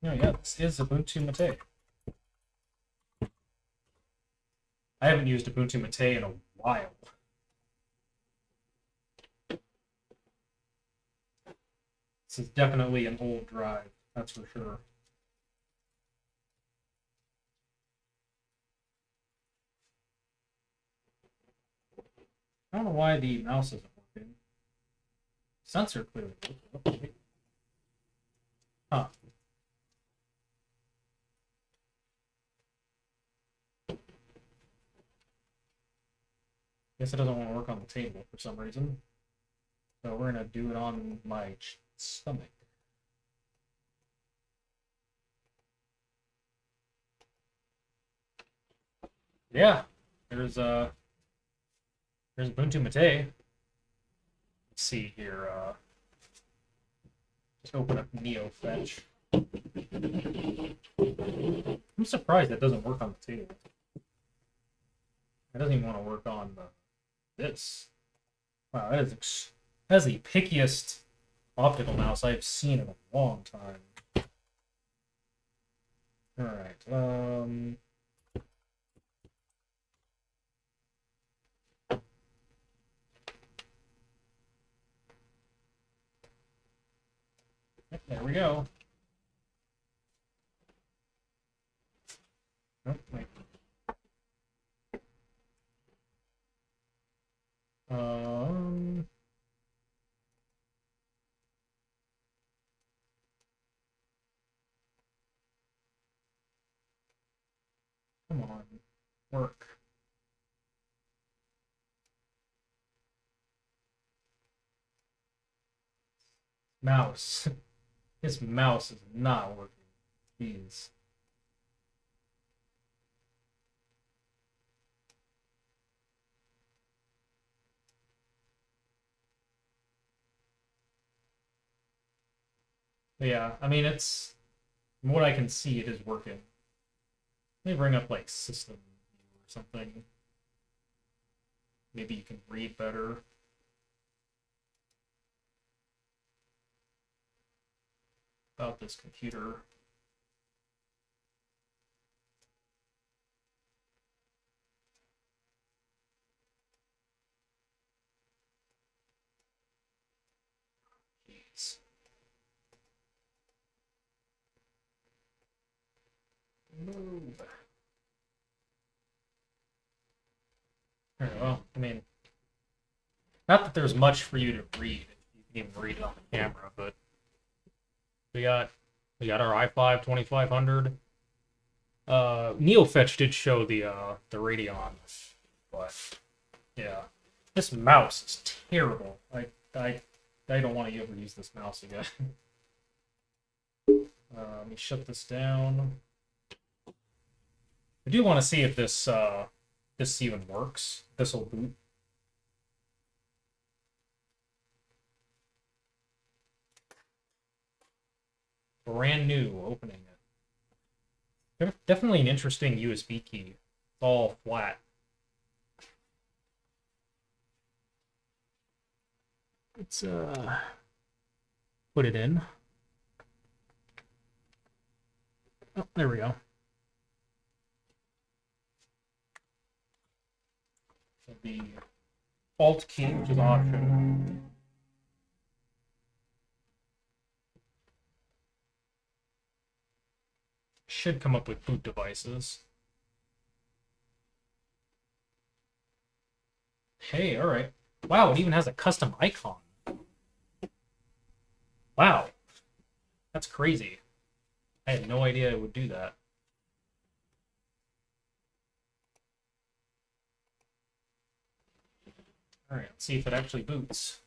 Oh yeah, this is Ubuntu Mate. I haven't used Ubuntu Mate in a while. This is definitely an old drive, that's for sure. I don't know why the mouse isn't working. Sensor clearly works. Huh. Guess it doesn't want to work on the table for some reason. So we're gonna do it on my stomach. Yeah, there's Ubuntu Mate. Let's see here. Just open up NeoFetch. I'm surprised that doesn't work on the table. It doesn't even want to work on this. Wow, that is the pickiest optical mouse I've seen in a long time. All right. There we go. Oh, wait. Come on, work. Mouse. This mouse is not working. Jeez. But yeah, I mean, from what I can see, it is working. Let me bring up like system view or something. Maybe you can read better. About this computer. Jeez. Move. Well, I mean, not that there's much for you to read. You can even read it on the camera, but we got our i5 2500. NeoFetch did show the Radeon, but Yeah. This mouse is terrible. I don't want to ever use this mouse again. Let me shut this down. I do want to see if this even works. This will boot. Brand new, opening it. Definitely an interesting USB key. It's all flat. Let's put it in. Oh, there we go. The Alt key, which is Option. Should come up with boot devices. Hey, all right. Wow, it even has a custom icon. Wow. That's crazy. I had no idea it would do that. All right, let's see if it actually boots.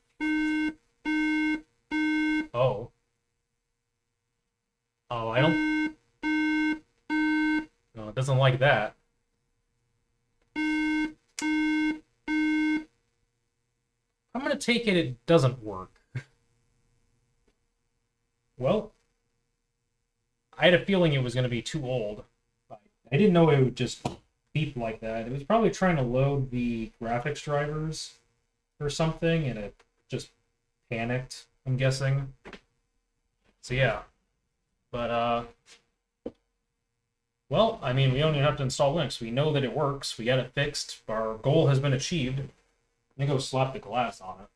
Oh. Oh, I don't... No, it doesn't like that. I'm gonna take it doesn't work. Well, I had a feeling it was gonna be too old. I didn't know it would just beep like that. It was probably trying to load the graphics drivers or something, and it just panicked, I'm guessing. So yeah. But well, I mean, we only have to install Linux. We know that it works. We got it fixed. Our goal has been achieved. Let me go slap the glass on it.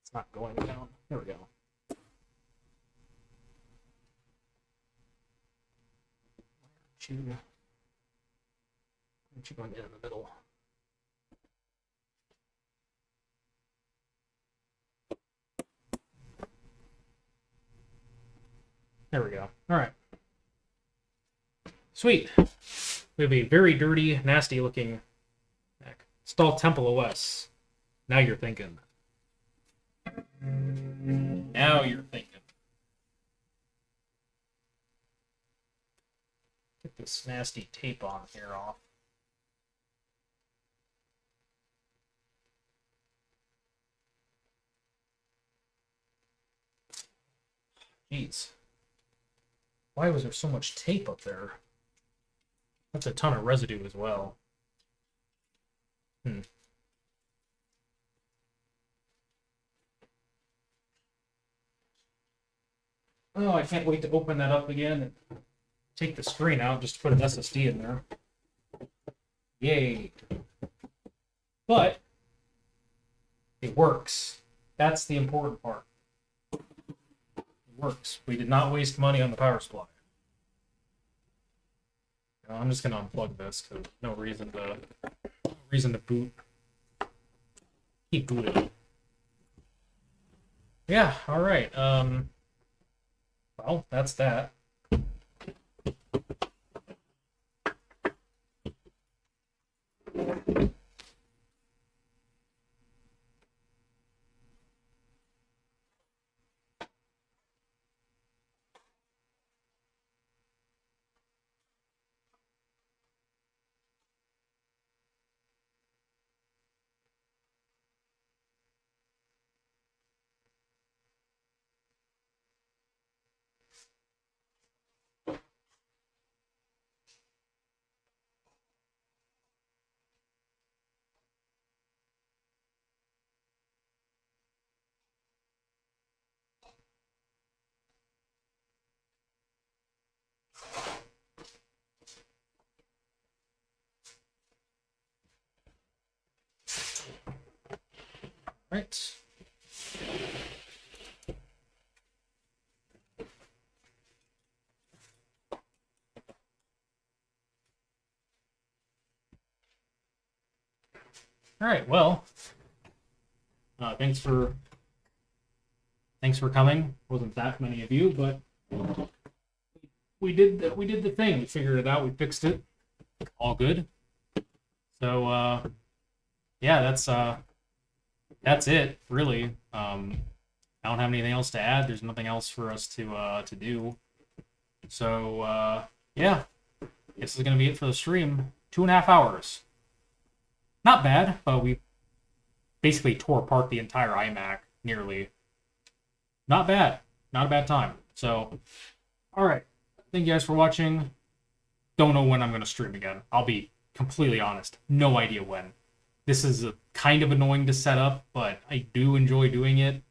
It's not going down. There we go. Aren't you going in the middle? There we go. All right. Sweet. We have a very dirty, nasty looking Mac. Install Temple OS. Now you're thinking. Now you're thinking. Get this nasty tape on here off. Jeez. Why was there so much tape up there? That's a ton of residue as well. Oh, I can't wait to open that up again and take the screen out just to put an SSD in there. Yay. But it works. That's the important part. It works. We did not waste money on the power supply. I'm just gonna unplug this because no reason to boot. Keep booting. Yeah, alright. Well, that's that. Right. All right. Well, thanks for coming. Wasn't that many of you, but we did the thing. We figured it out. We fixed it. All good. So yeah, that's it really. I don't have anything else to add. There's nothing else for us to do. So yeah, this is gonna be it for the stream. 2.5 hours. Not bad, but we basically tore apart the entire iMac nearly. Not bad. Not a bad time. So, all right. Thank you guys for watching. Don't know when I'm going to stream again. I'll be completely honest. No idea when. This is kind of annoying to set up, but I do enjoy doing it.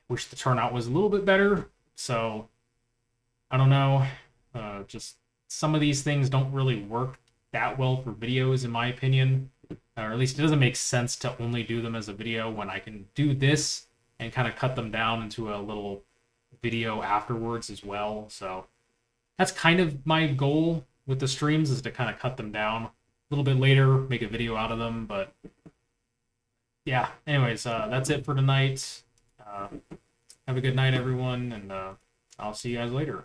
Wish the turnout was a little bit better. So, I don't know. Just some of these things don't really work that well for videos, in my opinion. Or at least it doesn't make sense to only do them as a video when I can do this and kind of cut them down into a little video afterwards as well. So that's kind of my goal with the streams, is to kind of cut them down a little bit later, make a video out of them. But yeah, anyways, that's it for tonight. Have a good night, everyone, and I'll see you guys later.